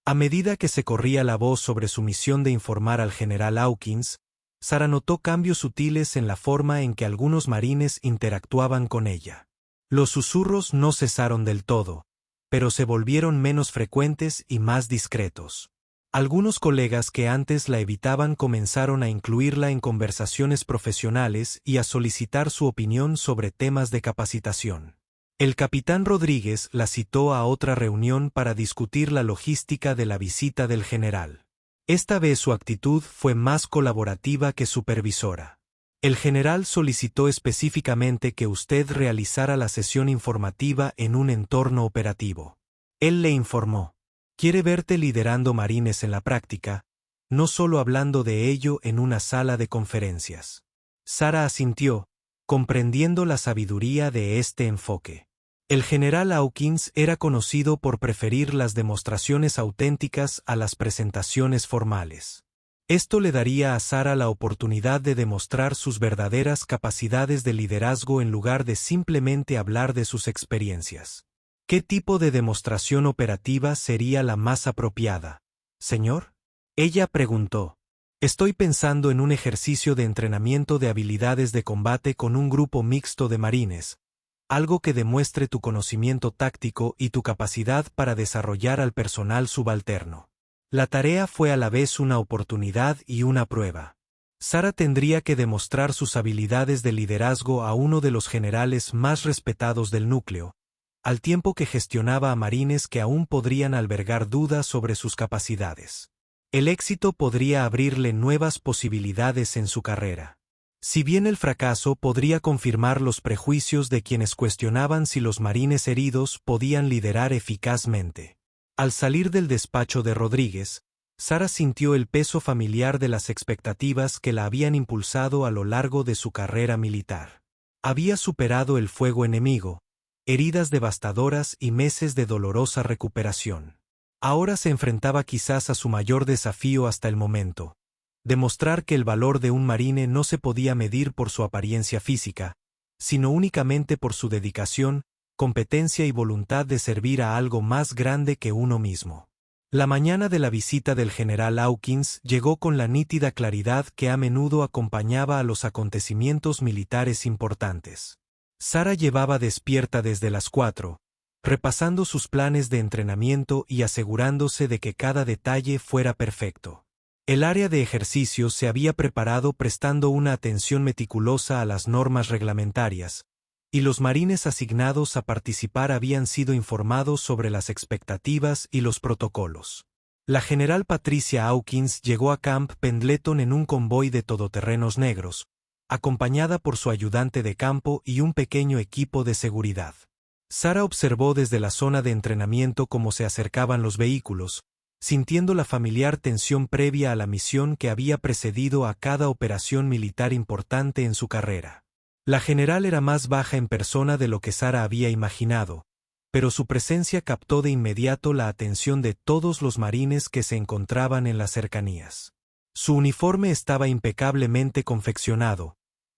A medida que se corría la voz sobre su misión de informar al general Hawkins, Sarah notó cambios sutiles en la forma en que algunos marines interactuaban con ella. Los susurros no cesaron del todo, pero se volvieron menos frecuentes y más discretos. Algunos colegas que antes la evitaban comenzaron a incluirla en conversaciones profesionales y a solicitar su opinión sobre temas de capacitación. El capitán Rodríguez la citó a otra reunión para discutir la logística de la visita del general. Esta vez su actitud fue más colaborativa que supervisora. El general solicitó específicamente que usted realizara la sesión informativa en un entorno operativo. Él le informó: quiere verte liderando marines en la práctica, no solo hablando de ello en una sala de conferencias. Sara asintió, comprendiendo la sabiduría de este enfoque. El general Hawkins era conocido por preferir las demostraciones auténticas a las presentaciones formales. Esto le daría a Sara la oportunidad de demostrar sus verdaderas capacidades de liderazgo en lugar de simplemente hablar de sus experiencias. ¿Qué tipo de demostración operativa sería la más apropiada, señor? Ella preguntó. Estoy pensando en un ejercicio de entrenamiento de habilidades de combate con un grupo mixto de marines, algo que demuestre tu conocimiento táctico y tu capacidad para desarrollar al personal subalterno. La tarea fue a la vez una oportunidad y una prueba. Sara tendría que demostrar sus habilidades de liderazgo a uno de los generales más respetados del núcleo, al tiempo que gestionaba a marines que aún podrían albergar dudas sobre sus capacidades. El éxito podría abrirle nuevas posibilidades en su carrera. Si bien el fracaso podría confirmar los prejuicios de quienes cuestionaban si los marines heridos podían liderar eficazmente. Al salir del despacho de Rodríguez, Sara sintió el peso familiar de las expectativas que la habían impulsado a lo largo de su carrera militar. Había superado el fuego enemigo, heridas devastadoras y meses de dolorosa recuperación. Ahora se enfrentaba quizás a su mayor desafío hasta el momento: demostrar que el valor de un marine no se podía medir por su apariencia física, sino únicamente por su dedicación, competencia y voluntad de servir a algo más grande que uno mismo. La mañana de la visita del general Hawkins llegó con la nítida claridad que a menudo acompañaba a los acontecimientos militares importantes. Sara llevaba despierta desde las 4, repasando sus planes de entrenamiento y asegurándose de que cada detalle fuera perfecto. El área de ejercicios se había preparado prestando una atención meticulosa a las normas reglamentarias, y los marines asignados a participar habían sido informados sobre las expectativas y los protocolos. La general Patricia Hawkins llegó a Camp Pendleton en un convoy de todoterrenos negros, acompañada por su ayudante de campo y un pequeño equipo de seguridad. Sara observó desde la zona de entrenamiento cómo se acercaban los vehículos, sintiendo la familiar tensión previa a la misión que había precedido a cada operación militar importante en su carrera. La general era más baja en persona de lo que Sara había imaginado, pero su presencia captó de inmediato la atención de todos los marines que se encontraban en las cercanías. Su uniforme estaba impecablemente confeccionado,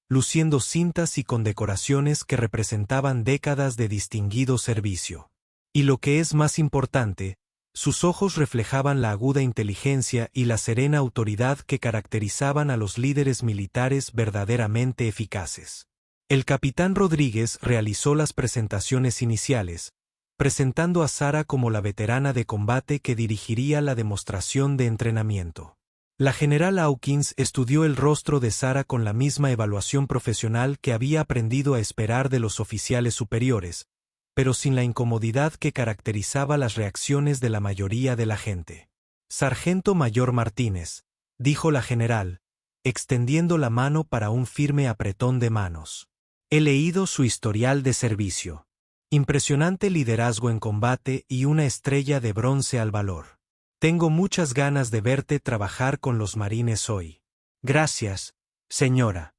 luciendo cintas y condecoraciones que representaban décadas de distinguido servicio. Y lo que es más importante, sus ojos reflejaban la aguda inteligencia y la serena autoridad que caracterizaban a los líderes militares verdaderamente eficaces. El capitán Rodríguez realizó las presentaciones iniciales, presentando a Sara como la veterana de combate que dirigiría la demostración de entrenamiento. La general Hawkins estudió el rostro de Sara con la misma evaluación profesional que había aprendido a esperar de los oficiales superiores, pero sin la incomodidad que caracterizaba las reacciones de la mayoría de la gente. «Sargento Mayor Martínez», dijo la general, extendiendo la mano para un firme apretón de manos. «He leído su historial de servicio. Impresionante liderazgo en combate y una estrella de bronce al valor. Tengo muchas ganas de verte trabajar con los marines hoy». «Gracias, señora.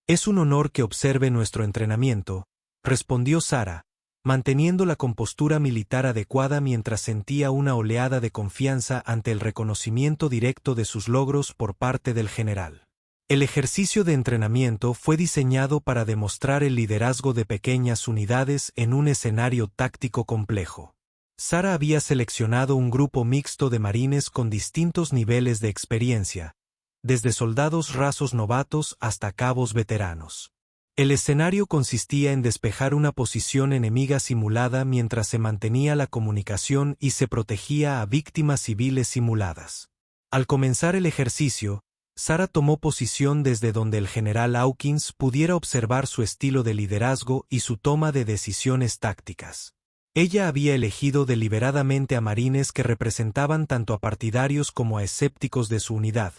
Es un honor que observe nuestro entrenamiento», respondió Sara, manteniendo la compostura militar adecuada mientras sentía una oleada de confianza ante el reconocimiento directo de sus logros por parte del general. El ejercicio de entrenamiento fue diseñado para demostrar el liderazgo de pequeñas unidades en un escenario táctico complejo. Sara había seleccionado un grupo mixto de marines con distintos niveles de experiencia, desde soldados rasos novatos hasta cabos veteranos. El escenario consistía en despejar una posición enemiga simulada mientras se mantenía la comunicación y se protegía a víctimas civiles simuladas. Al comenzar el ejercicio, Sarah tomó posición desde donde el general Hawkins pudiera observar su estilo de liderazgo y su toma de decisiones tácticas. Ella había elegido deliberadamente a marines que representaban tanto a partidarios como a escépticos de su unidad,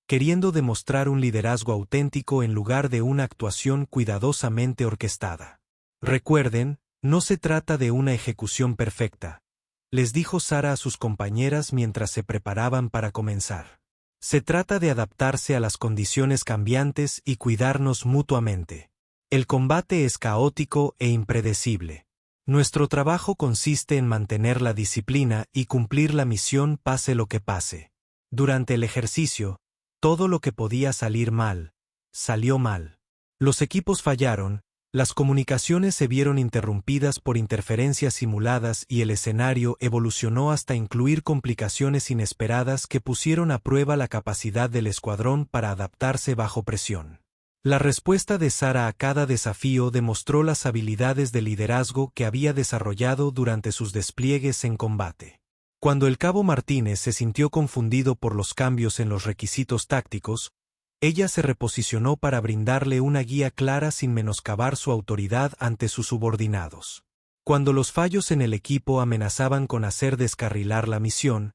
queriendo demostrar un liderazgo auténtico en lugar de una actuación cuidadosamente orquestada. Recuerden, no se trata de una ejecución perfecta, les dijo Sarah a sus compañeras mientras se preparaban para comenzar. Se trata de adaptarse a las condiciones cambiantes y cuidarnos mutuamente. El combate es caótico e impredecible. Nuestro trabajo consiste en mantener la disciplina y cumplir la misión pase lo que pase. Durante el ejercicio, todo lo que podía salir mal, salió mal. Los equipos fallaron, las comunicaciones se vieron interrumpidas por interferencias simuladas y el escenario evolucionó hasta incluir complicaciones inesperadas que pusieron a prueba la capacidad del escuadrón para adaptarse bajo presión. La respuesta de Sarah a cada desafío demostró las habilidades de liderazgo que había desarrollado durante sus despliegues en combate. Cuando el cabo Martínez se sintió confundido por los cambios en los requisitos tácticos, ella se reposicionó para brindarle una guía clara sin menoscabar su autoridad ante sus subordinados. Cuando los fallos en el equipo amenazaban con hacer descarrilar la misión,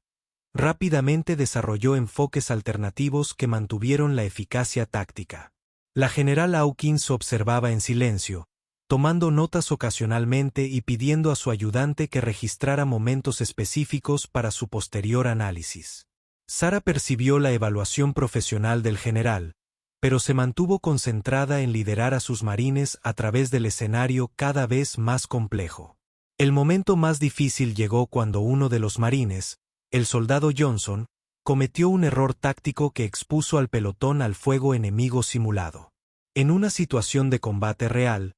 rápidamente desarrolló enfoques alternativos que mantuvieron la eficacia táctica. La general Hawkins observaba en silencio, tomando notas ocasionalmente y pidiendo a su ayudante que registrara momentos específicos para su posterior análisis. Sarah percibió la evaluación profesional del general, pero se mantuvo concentrada en liderar a sus marines a través del escenario cada vez más complejo. El momento más difícil llegó cuando uno de los marines, el soldado Johnson, cometió un error táctico que expuso al pelotón al fuego enemigo simulado. En una situación de combate real,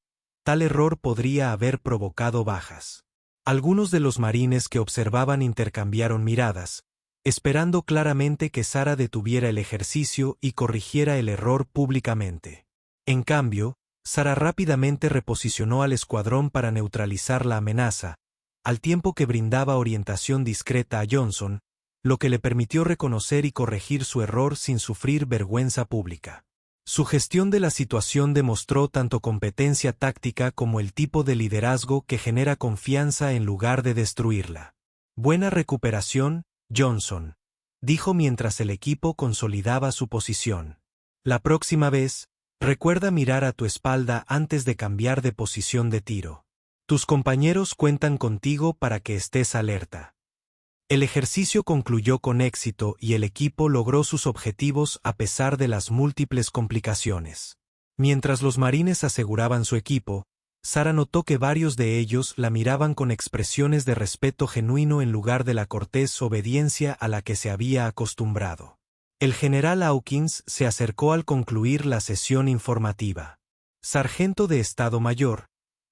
tal error podría haber provocado bajas. Algunos de los marines que observaban intercambiaron miradas, esperando claramente que Sarah detuviera el ejercicio y corrigiera el error públicamente. En cambio, Sarah rápidamente reposicionó al escuadrón para neutralizar la amenaza, al tiempo que brindaba orientación discreta a Johnson, lo que le permitió reconocer y corregir su error sin sufrir vergüenza pública. Su gestión de la situación demostró tanto competencia táctica como el tipo de liderazgo que genera confianza en lugar de destruirla. Buena recuperación, Johnson, dijo mientras el equipo consolidaba su posición. La próxima vez, recuerda mirar a tu espalda antes de cambiar de posición de tiro. Tus compañeros cuentan contigo para que estés alerta. El ejercicio concluyó con éxito y el equipo logró sus objetivos a pesar de las múltiples complicaciones. Mientras los marines aseguraban su equipo, Sarah notó que varios de ellos la miraban con expresiones de respeto genuino en lugar de la cortés obediencia a la que se había acostumbrado. El general Hawkins se acercó al concluir la sesión informativa. Sargento de Estado Mayor,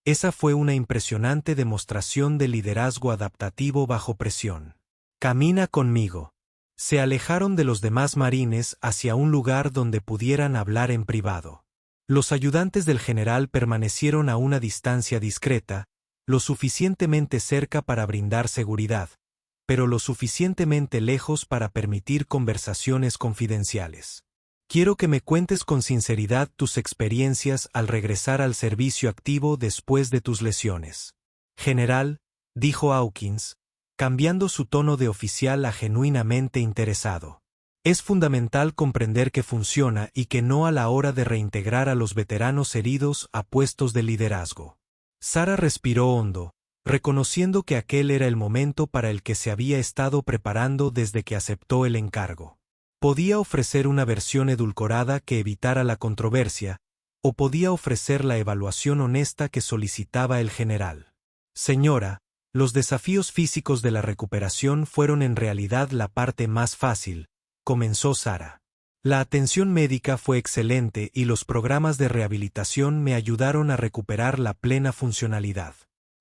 esa fue una impresionante demostración de liderazgo adaptativo bajo presión. Camina conmigo. Se alejaron de los demás marines hacia un lugar donde pudieran hablar en privado. Los ayudantes del general permanecieron a una distancia discreta, lo suficientemente cerca para brindar seguridad, pero lo suficientemente lejos para permitir conversaciones confidenciales. Quiero que me cuentes con sinceridad tus experiencias al regresar al servicio activo después de tus lesiones. General, dijo Hawkins, cambiando su tono de oficial a genuinamente interesado. Es fundamental comprender que funciona y que no a la hora de reintegrar a los veteranos heridos a puestos de liderazgo. Sarah respiró hondo, reconociendo que aquel era el momento para el que se había estado preparando desde que aceptó el encargo. Podía ofrecer una versión edulcorada que evitara la controversia, o podía ofrecer la evaluación honesta que solicitaba el general. Señora, los desafíos físicos de la recuperación fueron en realidad la parte más fácil, comenzó Sarah. La atención médica fue excelente y los programas de rehabilitación me ayudaron a recuperar la plena funcionalidad.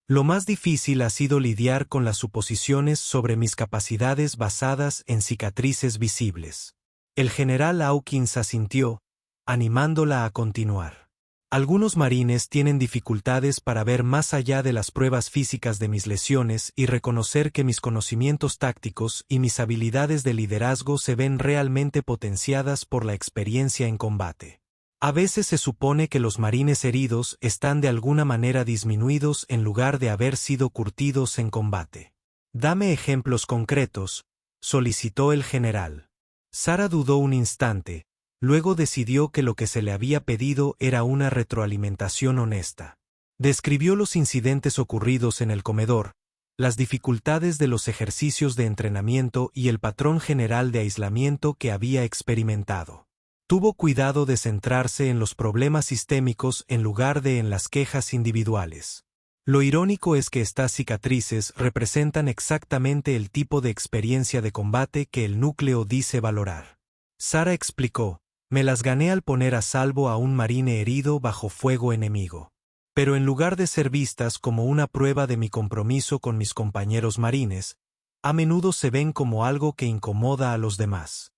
Lo más difícil ha sido lidiar con las suposiciones sobre mis capacidades basadas en cicatrices visibles. El general Hawkins asintió, animándola a continuar. Algunos marines tienen dificultades para ver más allá de las pruebas físicas de mis lesiones y reconocer que mis conocimientos tácticos y mis habilidades de liderazgo se ven realmente potenciadas por la experiencia en combate. A veces se supone que los marines heridos están de alguna manera disminuidos en lugar de haber sido curtidos en combate. Dame ejemplos concretos, solicitó el general. Sarah dudó un instante. Luego decidió que lo que se le había pedido era una retroalimentación honesta. Describió los incidentes ocurridos en el comedor, las dificultades de los ejercicios de entrenamiento y el patrón general de aislamiento que había experimentado. Tuvo cuidado de centrarse en los problemas sistémicos en lugar de en las quejas individuales. Lo irónico es que estas cicatrices representan exactamente el tipo de experiencia de combate que el núcleo dice valorar. Sarah explicó. Me las gané al poner a salvo a un marine herido bajo fuego enemigo. Pero en lugar de ser vistas como una prueba de mi compromiso con mis compañeros marines, a menudo se ven como algo que incomoda a los demás.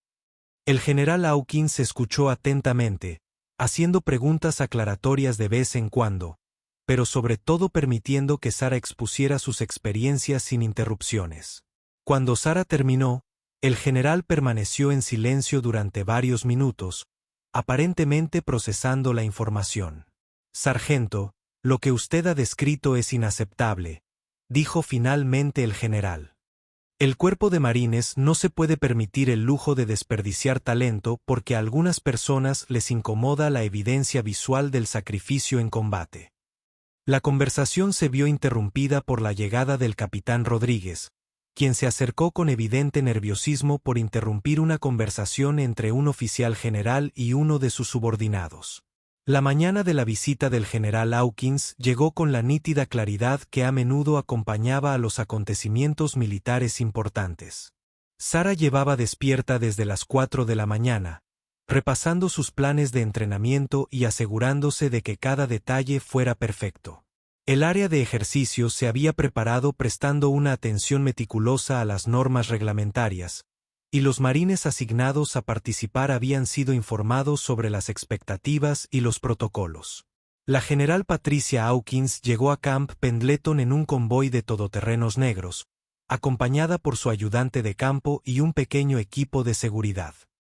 El general Hawkins escuchó atentamente, haciendo preguntas aclaratorias de vez en cuando, pero sobre todo permitiendo que Sarah expusiera sus experiencias sin interrupciones. Cuando Sarah terminó, el general permaneció en silencio durante varios minutos, aparentemente procesando la información. Sargento, lo que usted ha descrito es inaceptable, dijo finalmente el general. El cuerpo de marines no se puede permitir el lujo de desperdiciar talento porque a algunas personas les incomoda la evidencia visual del sacrificio en combate. La conversación se vio interrumpida por la llegada del capitán Rodríguez, quien se acercó con evidente nerviosismo por interrumpir una conversación entre un oficial general y uno de sus subordinados. La mañana de la visita del general Hawkins llegó con la nítida claridad que a menudo acompañaba a los acontecimientos militares importantes. Sarah llevaba despierta desde las 4 de la mañana, repasando sus planes de entrenamiento y asegurándose de que cada detalle fuera perfecto. El área de ejercicios se había preparado prestando una atención meticulosa a las normas reglamentarias, y los marines asignados a participar habían sido informados sobre las expectativas y los protocolos. La general Patricia Hawkins llegó a Camp Pendleton en un convoy de todoterrenos negros, acompañada por su ayudante de campo y un pequeño equipo de seguridad.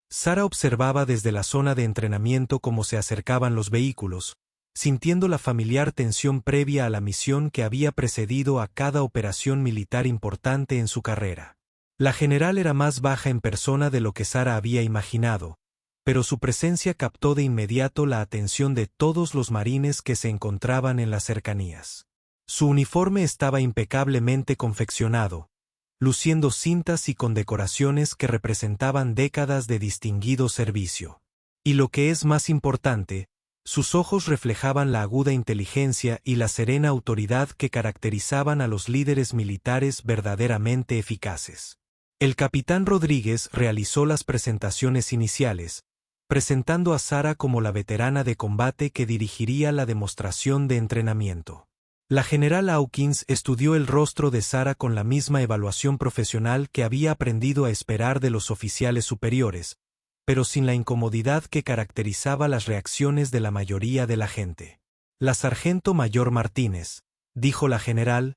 Sarah observaba desde la zona de entrenamiento cómo se acercaban los vehículos, sintiendo la familiar tensión previa a la misión que había precedido a cada operación militar importante en su carrera. La general era más baja en persona de lo que Sarah había imaginado, pero su presencia captó de inmediato la atención de todos los marines que se encontraban en las cercanías. Su uniforme estaba impecablemente confeccionado, luciendo cintas y condecoraciones que representaban décadas de distinguido servicio. Y lo que es más importante, sus ojos reflejaban la aguda inteligencia y la serena autoridad que caracterizaban a los líderes militares verdaderamente eficaces. El capitán Rodríguez realizó las presentaciones iniciales, presentando a Sarah como la veterana de combate que dirigiría la demostración de entrenamiento. La general Hawkins estudió el rostro de Sarah con la misma evaluación profesional que había aprendido a esperar de los oficiales superiores, pero sin la incomodidad que caracterizaba las reacciones de la mayoría de la gente. La sargento mayor Martínez, dijo la general,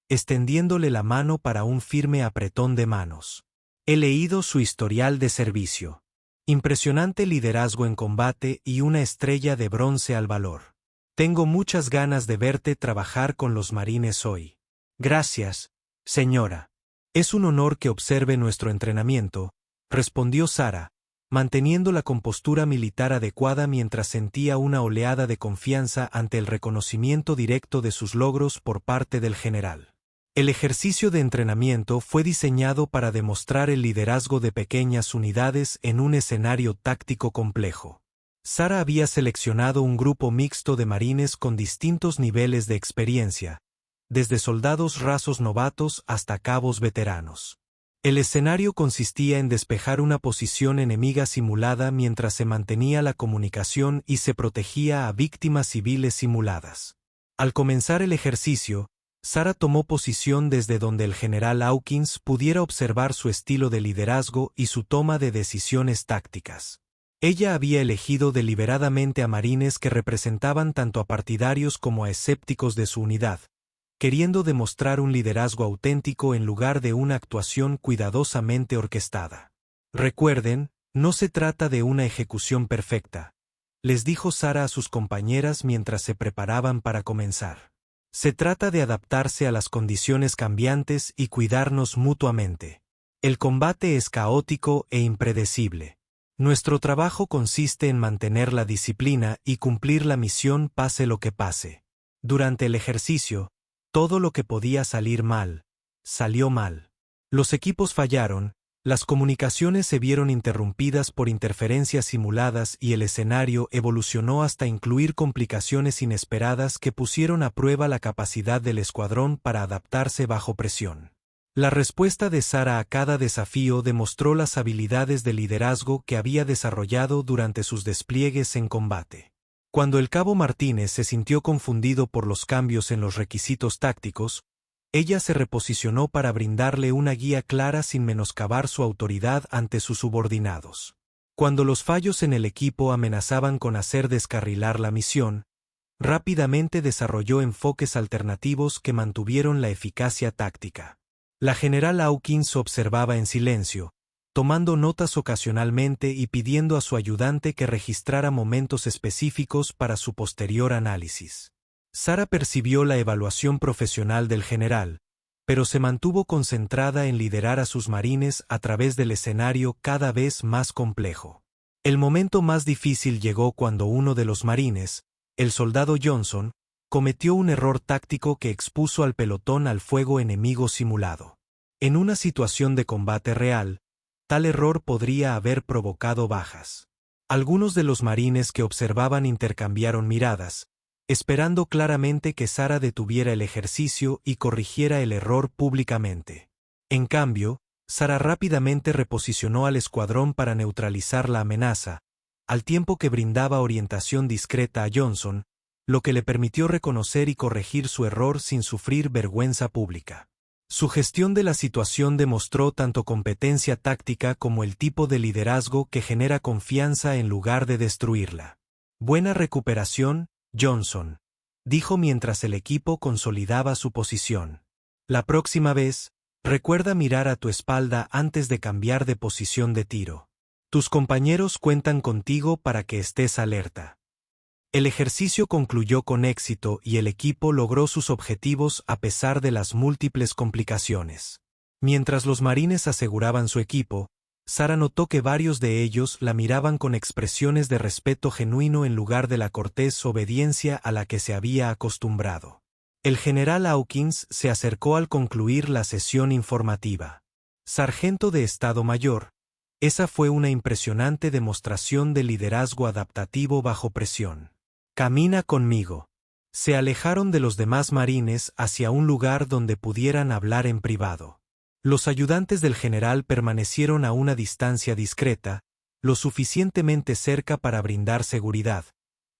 extendiéndole la mano para un firme apretón de manos. He leído su historial de servicio. Impresionante liderazgo en combate y una estrella de bronce al valor. Tengo muchas ganas de verte trabajar con los marines hoy. Gracias, señora. Es un honor que observe nuestro entrenamiento, respondió Sarah, manteniendo la compostura militar adecuada mientras sentía una oleada de confianza ante el reconocimiento directo de sus logros por parte del general. El ejercicio de entrenamiento fue diseñado para demostrar el liderazgo de pequeñas unidades en un escenario táctico complejo. Sarah había seleccionado un grupo mixto de marines con distintos niveles de experiencia, desde soldados rasos novatos hasta cabos veteranos. El escenario consistía en despejar una posición enemiga simulada mientras se mantenía la comunicación y se protegía a víctimas civiles simuladas. Al comenzar el ejercicio, Sarah tomó posición desde donde el general Hawkins pudiera observar su estilo de liderazgo y su toma de decisiones tácticas. Ella había elegido deliberadamente a marines que representaban tanto a partidarios como a escépticos de su unidad, queriendo demostrar un liderazgo auténtico en lugar de una actuación cuidadosamente orquestada. Recuerden, no se trata de una ejecución perfecta, les dijo Sarah a sus compañeras mientras se preparaban para comenzar. Se trata de adaptarse a las condiciones cambiantes y cuidarnos mutuamente. El combate es caótico e impredecible. Nuestro trabajo consiste en mantener la disciplina y cumplir la misión pase lo que pase. Durante el ejercicio, todo lo que podía salir mal, salió mal. Los equipos fallaron, las comunicaciones se vieron interrumpidas por interferencias simuladas y el escenario evolucionó hasta incluir complicaciones inesperadas que pusieron a prueba la capacidad del escuadrón para adaptarse bajo presión. La respuesta de Sarah a cada desafío demostró las habilidades de liderazgo que había desarrollado durante sus despliegues en combate. Cuando el cabo Martínez se sintió confundido por los cambios en los requisitos tácticos, ella se reposicionó para brindarle una guía clara sin menoscabar su autoridad ante sus subordinados. Cuando los fallos en el equipo amenazaban con hacer descarrilar la misión, rápidamente desarrolló enfoques alternativos que mantuvieron la eficacia táctica. La general Hawkins observaba en silencio, tomando notas ocasionalmente y pidiendo a su ayudante que registrara momentos específicos para su posterior análisis. Sarah percibió la evaluación profesional del general, pero se mantuvo concentrada en liderar a sus marines a través del escenario cada vez más complejo. El momento más difícil llegó cuando uno de los marines, el soldado Johnson, cometió un error táctico que expuso al pelotón al fuego enemigo simulado. En una situación de combate real, tal error podría haber provocado bajas. Algunos de los marines que observaban intercambiaron miradas, esperando claramente que Sarah detuviera el ejercicio y corrigiera el error públicamente. En cambio, Sarah rápidamente reposicionó al escuadrón para neutralizar la amenaza, al tiempo que brindaba orientación discreta a Johnson, lo que le permitió reconocer y corregir su error sin sufrir vergüenza pública. Su gestión de la situación demostró tanto competencia táctica como el tipo de liderazgo que genera confianza en lugar de destruirla. Buena recuperación, Johnson, dijo mientras el equipo consolidaba su posición. La próxima vez, recuerda mirar a tu espalda antes de cambiar de posición de tiro. Tus compañeros cuentan contigo para que estés alerta. El ejercicio concluyó con éxito y el equipo logró sus objetivos a pesar de las múltiples complicaciones. Mientras los marines aseguraban su equipo, Sarah notó que varios de ellos la miraban con expresiones de respeto genuino en lugar de la cortés obediencia a la que se había acostumbrado. El general Hawkins se acercó al concluir la sesión informativa. Sargento de Estado Mayor, esa fue una impresionante demostración de liderazgo adaptativo bajo presión. Camina conmigo. Se alejaron de los demás marines hacia un lugar donde pudieran hablar en privado. Los ayudantes del general permanecieron a una distancia discreta, lo suficientemente cerca para brindar seguridad,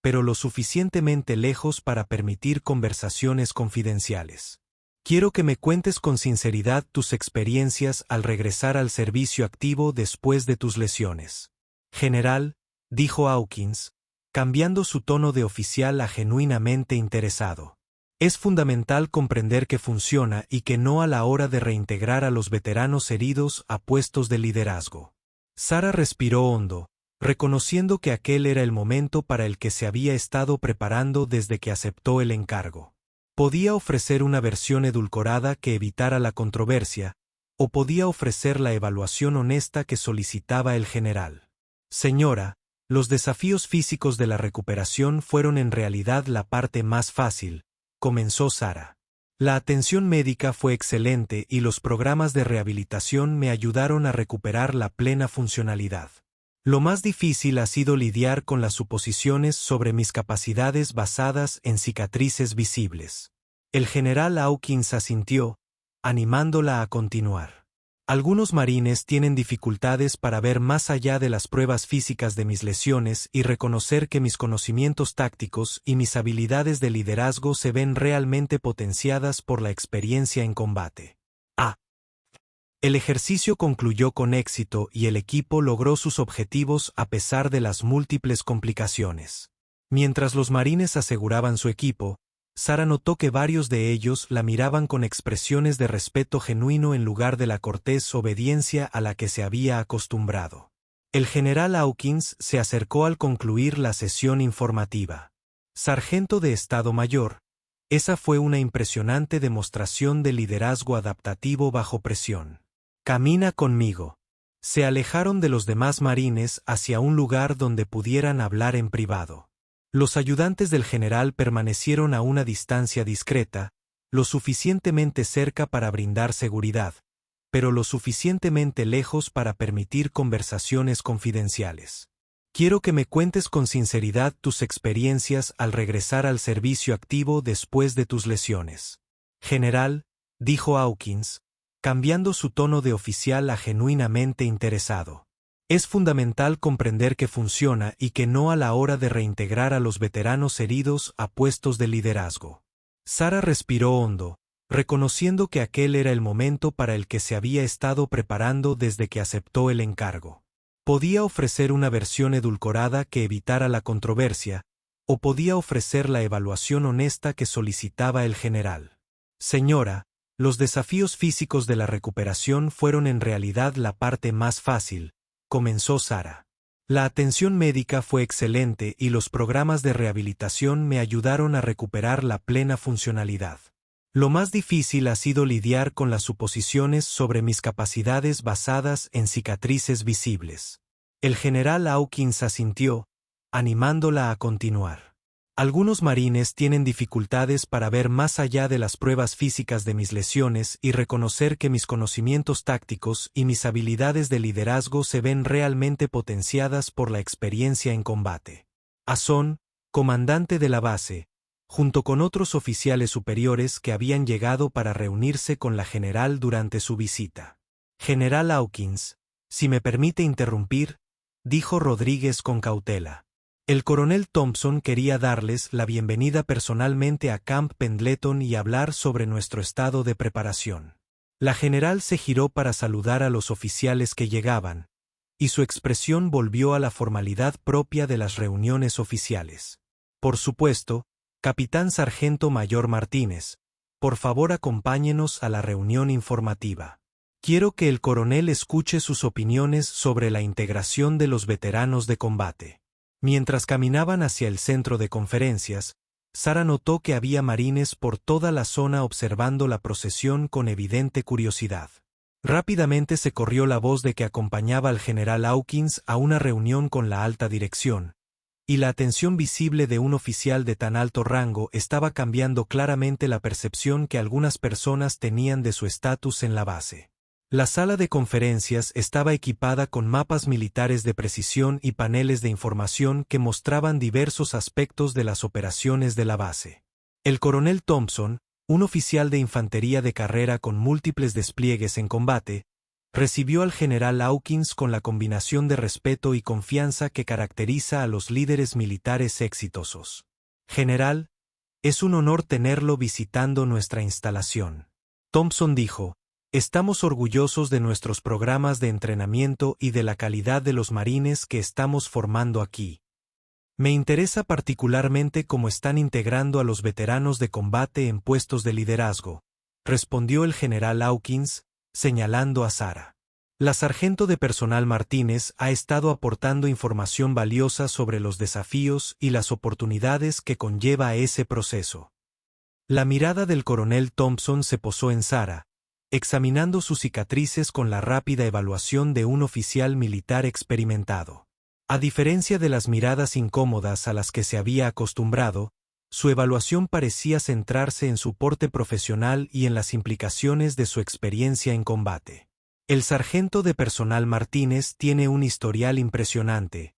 pero lo suficientemente lejos para permitir conversaciones confidenciales. Quiero que me cuentes con sinceridad tus experiencias al regresar al servicio activo después de tus lesiones. General, dijo Hawkins, cambiando su tono de oficial a genuinamente interesado. Es fundamental comprender que funciona y que no a la hora de reintegrar a los veteranos heridos a puestos de liderazgo. Sarah respiró hondo, reconociendo que aquel era el momento para el que se había estado preparando desde que aceptó el encargo. Podía ofrecer una versión edulcorada que evitara la controversia, o podía ofrecer la evaluación honesta que solicitaba el general. Señora, los desafíos físicos de la recuperación fueron en realidad la parte más fácil, comenzó Sarah. La atención médica fue excelente y los programas de rehabilitación me ayudaron a recuperar la plena funcionalidad. Lo más difícil ha sido lidiar con las suposiciones sobre mis capacidades basadas en cicatrices visibles. El general Hawkins asintió, animándola a continuar. Algunos marines tienen dificultades para ver más allá de las pruebas físicas de mis lesiones y reconocer que mis conocimientos tácticos y mis habilidades de liderazgo se ven realmente potenciadas por la experiencia en combate. El ejercicio concluyó con éxito y el equipo logró sus objetivos a pesar de las múltiples complicaciones. Mientras los marines aseguraban su equipo, Sara notó que varios de ellos la miraban con expresiones de respeto genuino en lugar de la cortés obediencia a la que se había acostumbrado. El general Hawkins se acercó al concluir la sesión informativa. Sargento de Estado Mayor, esa fue una impresionante demostración de liderazgo adaptativo bajo presión. Camina conmigo. Se alejaron de los demás marines hacia un lugar donde pudieran hablar en privado. Los ayudantes del general permanecieron a una distancia discreta, lo suficientemente cerca para brindar seguridad, pero lo suficientemente lejos para permitir conversaciones confidenciales. Quiero que me cuentes con sinceridad tus experiencias al regresar al servicio activo después de tus lesiones. General, dijo Hawkins, cambiando su tono de oficial a genuinamente interesado. Es fundamental comprender que funciona y que no a la hora de reintegrar a los veteranos heridos a puestos de liderazgo. Sara respiró hondo, reconociendo que aquel era el momento para el que se había estado preparando desde que aceptó el encargo. Podía ofrecer una versión edulcorada que evitara la controversia, o podía ofrecer la evaluación honesta que solicitaba el general. Señora, los desafíos físicos de la recuperación fueron en realidad la parte más fácil, comenzó Sara. La atención médica fue excelente y los programas de rehabilitación me ayudaron a recuperar la plena funcionalidad. Lo más difícil ha sido lidiar con las suposiciones sobre mis capacidades basadas en cicatrices visibles. El general Hawkins asintió, animándola a continuar. Algunos marines tienen dificultades para ver más allá de las pruebas físicas de mis lesiones y reconocer que mis conocimientos tácticos y mis habilidades de liderazgo se ven realmente potenciadas por la experiencia en combate. Ason, comandante de la base, junto con otros oficiales superiores que habían llegado para reunirse con la general durante su visita. General Hawkins, si me permite interrumpir, dijo Rodríguez con cautela. El coronel Thompson quería darles la bienvenida personalmente a Camp Pendleton y hablar sobre nuestro estado de preparación. La general se giró para saludar a los oficiales que llegaban, y su expresión volvió a la formalidad propia de las reuniones oficiales. Por supuesto, Capitán Sargento Mayor Martínez, por favor acompáñenos a la reunión informativa. Quiero que el coronel escuche sus opiniones sobre la integración de los veteranos de combate. Mientras caminaban hacia el centro de conferencias, Sara notó que había marines por toda la zona observando la procesión con evidente curiosidad. Rápidamente se corrió la voz de que acompañaba al general Hawkins a una reunión con la alta dirección, y la atención visible de un oficial de tan alto rango estaba cambiando claramente la percepción que algunas personas tenían de su estatus en la base. La sala de conferencias estaba equipada con mapas militares de precisión y paneles de información que mostraban diversos aspectos de las operaciones de la base. El coronel Thompson, un oficial de infantería de carrera con múltiples despliegues en combate, recibió al general Hawkins con la combinación de respeto y confianza que caracteriza a los líderes militares exitosos. General, es un honor tenerlo visitando nuestra instalación. Thompson dijo, estamos orgullosos de nuestros programas de entrenamiento y de la calidad de los marines que estamos formando aquí. Me interesa particularmente cómo están integrando a los veteranos de combate en puestos de liderazgo, respondió el general Hawkins, señalando a Sara. La sargento de personal Martínez ha estado aportando información valiosa sobre los desafíos y las oportunidades que conlleva ese proceso. La mirada del coronel Thompson se posó en Sara, examinando sus cicatrices con la rápida evaluación de un oficial militar experimentado. A diferencia de las miradas incómodas a las que se había acostumbrado, su evaluación parecía centrarse en su porte profesional y en las implicaciones de su experiencia en combate. El sargento de personal Martínez tiene un historial impresionante,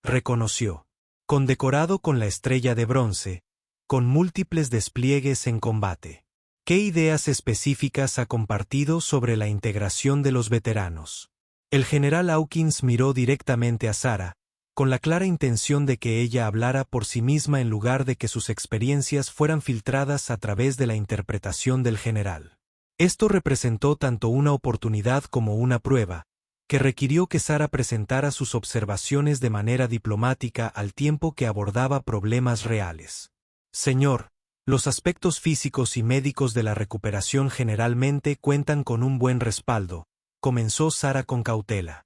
reconoció, condecorado con la Estrella de Bronce, con múltiples despliegues en combate. ¿Qué ideas específicas ha compartido sobre la integración de los veteranos? El general Hawkins miró directamente a Sara, con la clara intención de que ella hablara por sí misma en lugar de que sus experiencias fueran filtradas a través de la interpretación del general. Esto representó tanto una oportunidad como una prueba, que requirió que Sara presentara sus observaciones de manera diplomática al tiempo que abordaba problemas reales. Señor, los aspectos físicos y médicos de la recuperación generalmente cuentan con un buen respaldo, comenzó Sara con cautela.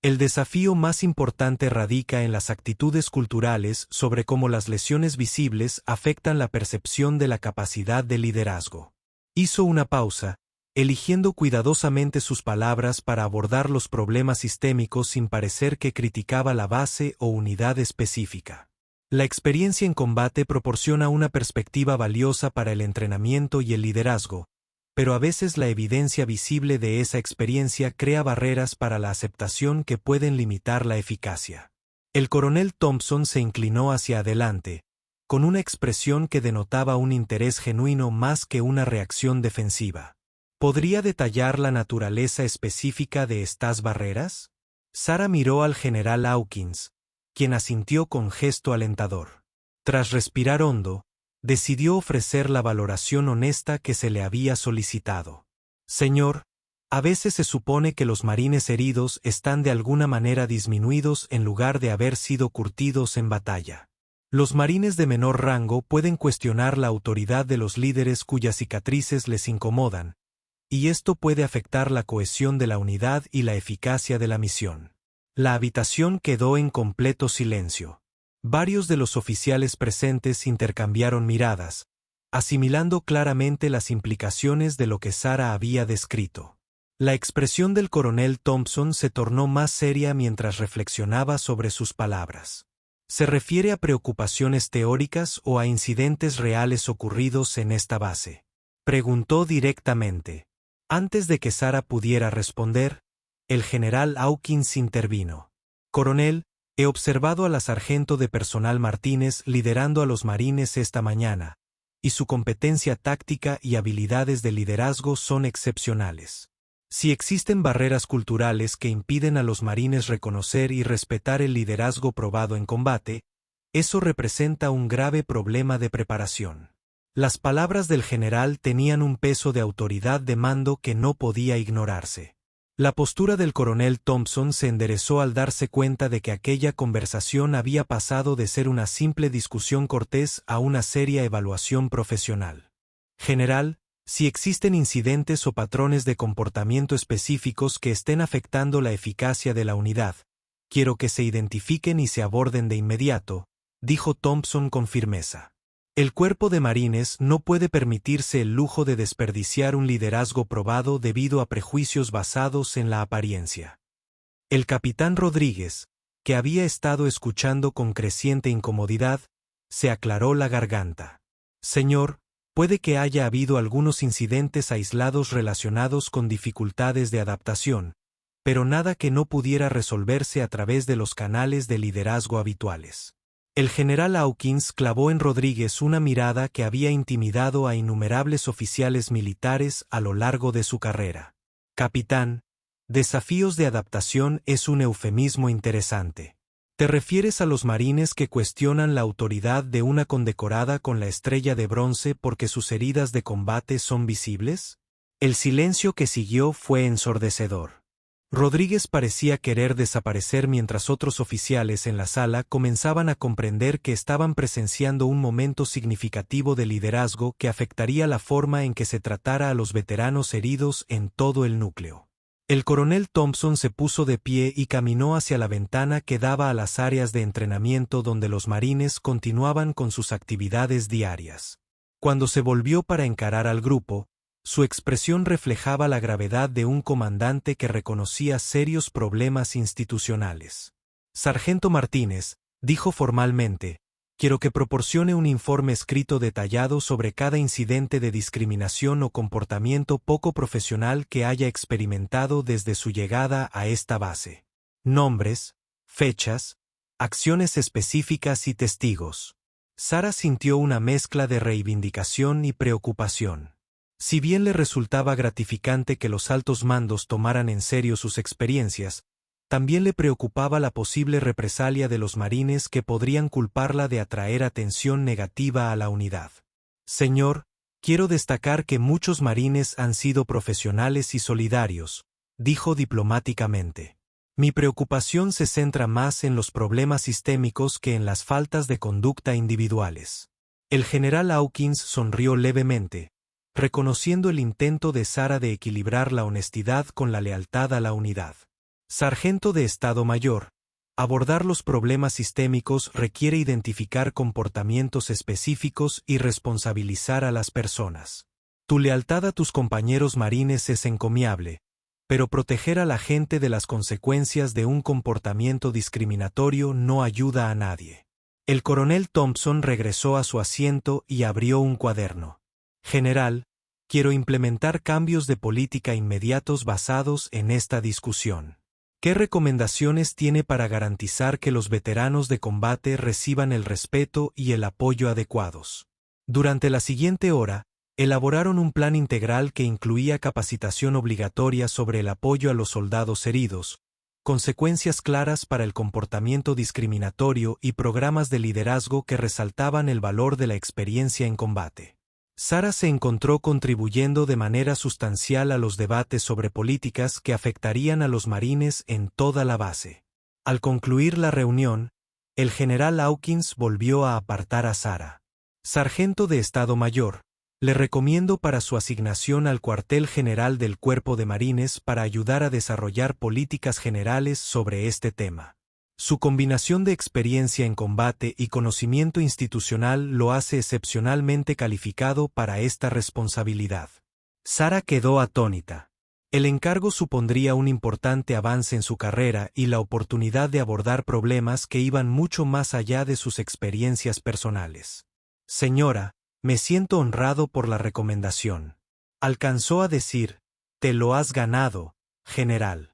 El desafío más importante radica en las actitudes culturales sobre cómo las lesiones visibles afectan la percepción de la capacidad de liderazgo. Hizo una pausa, eligiendo cuidadosamente sus palabras para abordar los problemas sistémicos sin parecer que criticaba la base o unidad específica. La experiencia en combate proporciona una perspectiva valiosa para el entrenamiento y el liderazgo, pero a veces la evidencia visible de esa experiencia crea barreras para la aceptación que pueden limitar la eficacia. El coronel Thompson se inclinó hacia adelante, con una expresión que denotaba un interés genuino más que una reacción defensiva. ¿Podría detallar la naturaleza específica de estas barreras? Sara miró al general Hawkins, quien asintió con gesto alentador. Tras respirar hondo, decidió ofrecer la valoración honesta que se le había solicitado. Señor, a veces se supone que los marines heridos están de alguna manera disminuidos en lugar de haber sido curtidos en batalla. Los marines de menor rango pueden cuestionar la autoridad de los líderes cuyas cicatrices les incomodan, y esto puede afectar la cohesión de la unidad y la eficacia de la misión. La habitación quedó en completo silencio. Varios de los oficiales presentes intercambiaron miradas, asimilando claramente las implicaciones de lo que Sara había descrito. La expresión del coronel Thompson se tornó más seria mientras reflexionaba sobre sus palabras. ¿Se refiere a preocupaciones teóricas o a incidentes reales ocurridos en esta base?, preguntó directamente. Antes de que Sara pudiera responder, el general Hawkins intervino. Coronel, he observado a la sargento de personal Martínez liderando a los marines esta mañana, y su competencia táctica y habilidades de liderazgo son excepcionales. Si existen barreras culturales que impiden a los marines reconocer y respetar el liderazgo probado en combate, eso representa un grave problema de preparación. Las palabras del general tenían un peso de autoridad de mando que no podía ignorarse. La postura del coronel Thompson se enderezó al darse cuenta de que aquella conversación había pasado de ser una simple discusión cortés a una seria evaluación profesional. General, si existen incidentes o patrones de comportamiento específicos que estén afectando la eficacia de la unidad, quiero que se identifiquen y se aborden de inmediato, dijo Thompson con firmeza. El cuerpo de marines no puede permitirse el lujo de desperdiciar un liderazgo probado debido a prejuicios basados en la apariencia. El capitán Rodríguez, que había estado escuchando con creciente incomodidad, se aclaró la garganta. Señor, puede que haya habido algunos incidentes aislados relacionados con dificultades de adaptación, pero nada que no pudiera resolverse a través de los canales de liderazgo habituales. El general Hawkins clavó en Rodríguez una mirada que había intimidado a innumerables oficiales militares a lo largo de su carrera. Capitán, desafíos de adaptación es un eufemismo interesante. ¿Te refieres a los marines que cuestionan la autoridad de una condecorada con la estrella de bronce porque sus heridas de combate son visibles? El silencio que siguió fue ensordecedor. Rodríguez parecía querer desaparecer mientras otros oficiales en la sala comenzaban a comprender que estaban presenciando un momento significativo de liderazgo que afectaría la forma en que se tratara a los veteranos heridos en todo el núcleo. El coronel Thompson se puso de pie y caminó hacia la ventana que daba a las áreas de entrenamiento donde los marines continuaban con sus actividades diarias. Cuando se volvió para encarar al grupo, su expresión reflejaba la gravedad de un comandante que reconocía serios problemas institucionales. Sargento Martínez, dijo formalmente, quiero que proporcione un informe escrito detallado sobre cada incidente de discriminación o comportamiento poco profesional que haya experimentado desde su llegada a esta base. Nombres, fechas, acciones específicas y testigos. Sara sintió una mezcla de reivindicación y preocupación. Si bien le resultaba gratificante que los altos mandos tomaran en serio sus experiencias, también le preocupaba la posible represalia de los marines que podrían culparla de atraer atención negativa a la unidad. Señor, Quiero destacar que muchos marines han sido profesionales y solidarios, dijo diplomáticamente. Mi preocupación se centra más en los problemas sistémicos que en las faltas de conducta individuales. El general Hawkins sonrió levemente, reconociendo el intento de Sarah de equilibrar la honestidad con la lealtad a la unidad. Sargento de Estado Mayor, abordar los problemas sistémicos requiere identificar comportamientos específicos y responsabilizar a las personas. Tu lealtad a tus compañeros marines es encomiable, pero proteger a la gente de las consecuencias de un comportamiento discriminatorio no ayuda a nadie. El coronel Thompson regresó a su asiento y abrió un cuaderno. General, quiero implementar cambios de política inmediatos basados en esta discusión. ¿Qué recomendaciones tiene para garantizar que los veteranos de combate reciban el respeto y el apoyo adecuados? Durante la siguiente hora, elaboraron un plan integral que incluía capacitación obligatoria sobre el apoyo a los soldados heridos, consecuencias claras para el comportamiento discriminatorio y programas de liderazgo que resaltaban el valor de la experiencia en combate. Sarah se encontró contribuyendo de manera sustancial a los debates sobre políticas que afectarían a los marines en toda la base. Al concluir la reunión, el general Hawkins volvió a apartar a Sarah. Sargento de Estado Mayor, le recomiendo para su asignación al cuartel general del Cuerpo de Marines para ayudar a desarrollar políticas generales sobre este tema. Su combinación de experiencia en combate y conocimiento institucional lo hace excepcionalmente calificado para esta responsabilidad. Sarah quedó atónita. El encargo supondría un importante avance en su carrera y la oportunidad de abordar problemas que iban mucho más allá de sus experiencias personales. Señora, me siento honrado por la recomendación. Alcanzó a decir, te lo has ganado, general.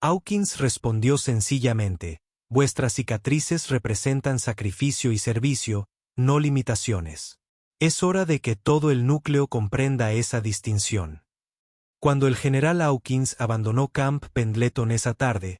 Hawkins respondió sencillamente, vuestras cicatrices representan sacrificio y servicio, no limitaciones. Es hora de que todo el núcleo comprenda esa distinción. Cuando el general Hawkins abandonó Camp Pendleton esa tarde,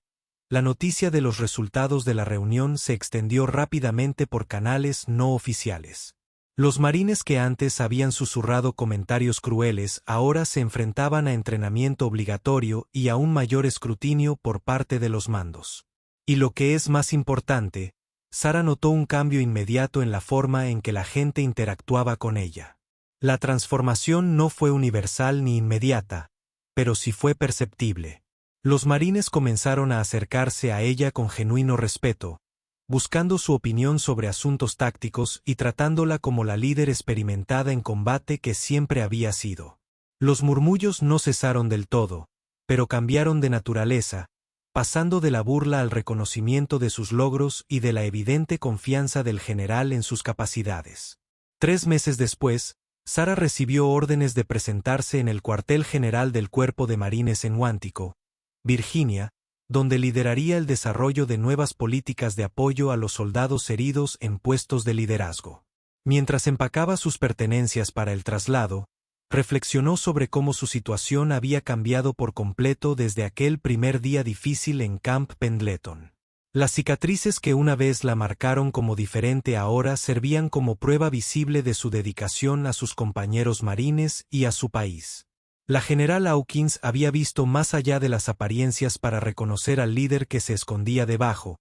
la noticia de los resultados de la reunión se extendió rápidamente por canales no oficiales. Los marines que antes habían susurrado comentarios crueles ahora se enfrentaban a entrenamiento obligatorio y a un mayor escrutinio por parte de los mandos. Y lo que es más importante, Sarah notó un cambio inmediato en la forma en que la gente interactuaba con ella. La transformación no fue universal ni inmediata, pero sí fue perceptible. Los marines comenzaron a acercarse a ella con genuino respeto, buscando su opinión sobre asuntos tácticos y tratándola como la líder experimentada en combate que siempre había sido. Los murmullos no cesaron del todo, pero cambiaron de naturaleza, pasando de la burla al reconocimiento de sus logros y de la evidente confianza del general en sus capacidades. 3 meses después, Sarah recibió órdenes de presentarse en el cuartel general del Cuerpo de Marines en Quantico, Virginia, donde lideraría el desarrollo de nuevas políticas de apoyo a los soldados heridos en puestos de liderazgo. Mientras empacaba sus pertenencias para el traslado, reflexionó sobre cómo su situación había cambiado por completo desde aquel primer día difícil en Camp Pendleton. Las cicatrices que una vez la marcaron como diferente ahora servían como prueba visible de su dedicación a sus compañeros marines y a su país. La general Hawkins había visto más allá de las apariencias para reconocer al líder que se escondía debajo,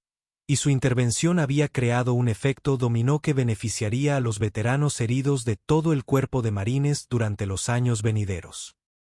y su intervención había creado un efecto dominó que beneficiaría a los veteranos heridos de todo el Cuerpo de Marines durante los años venideros.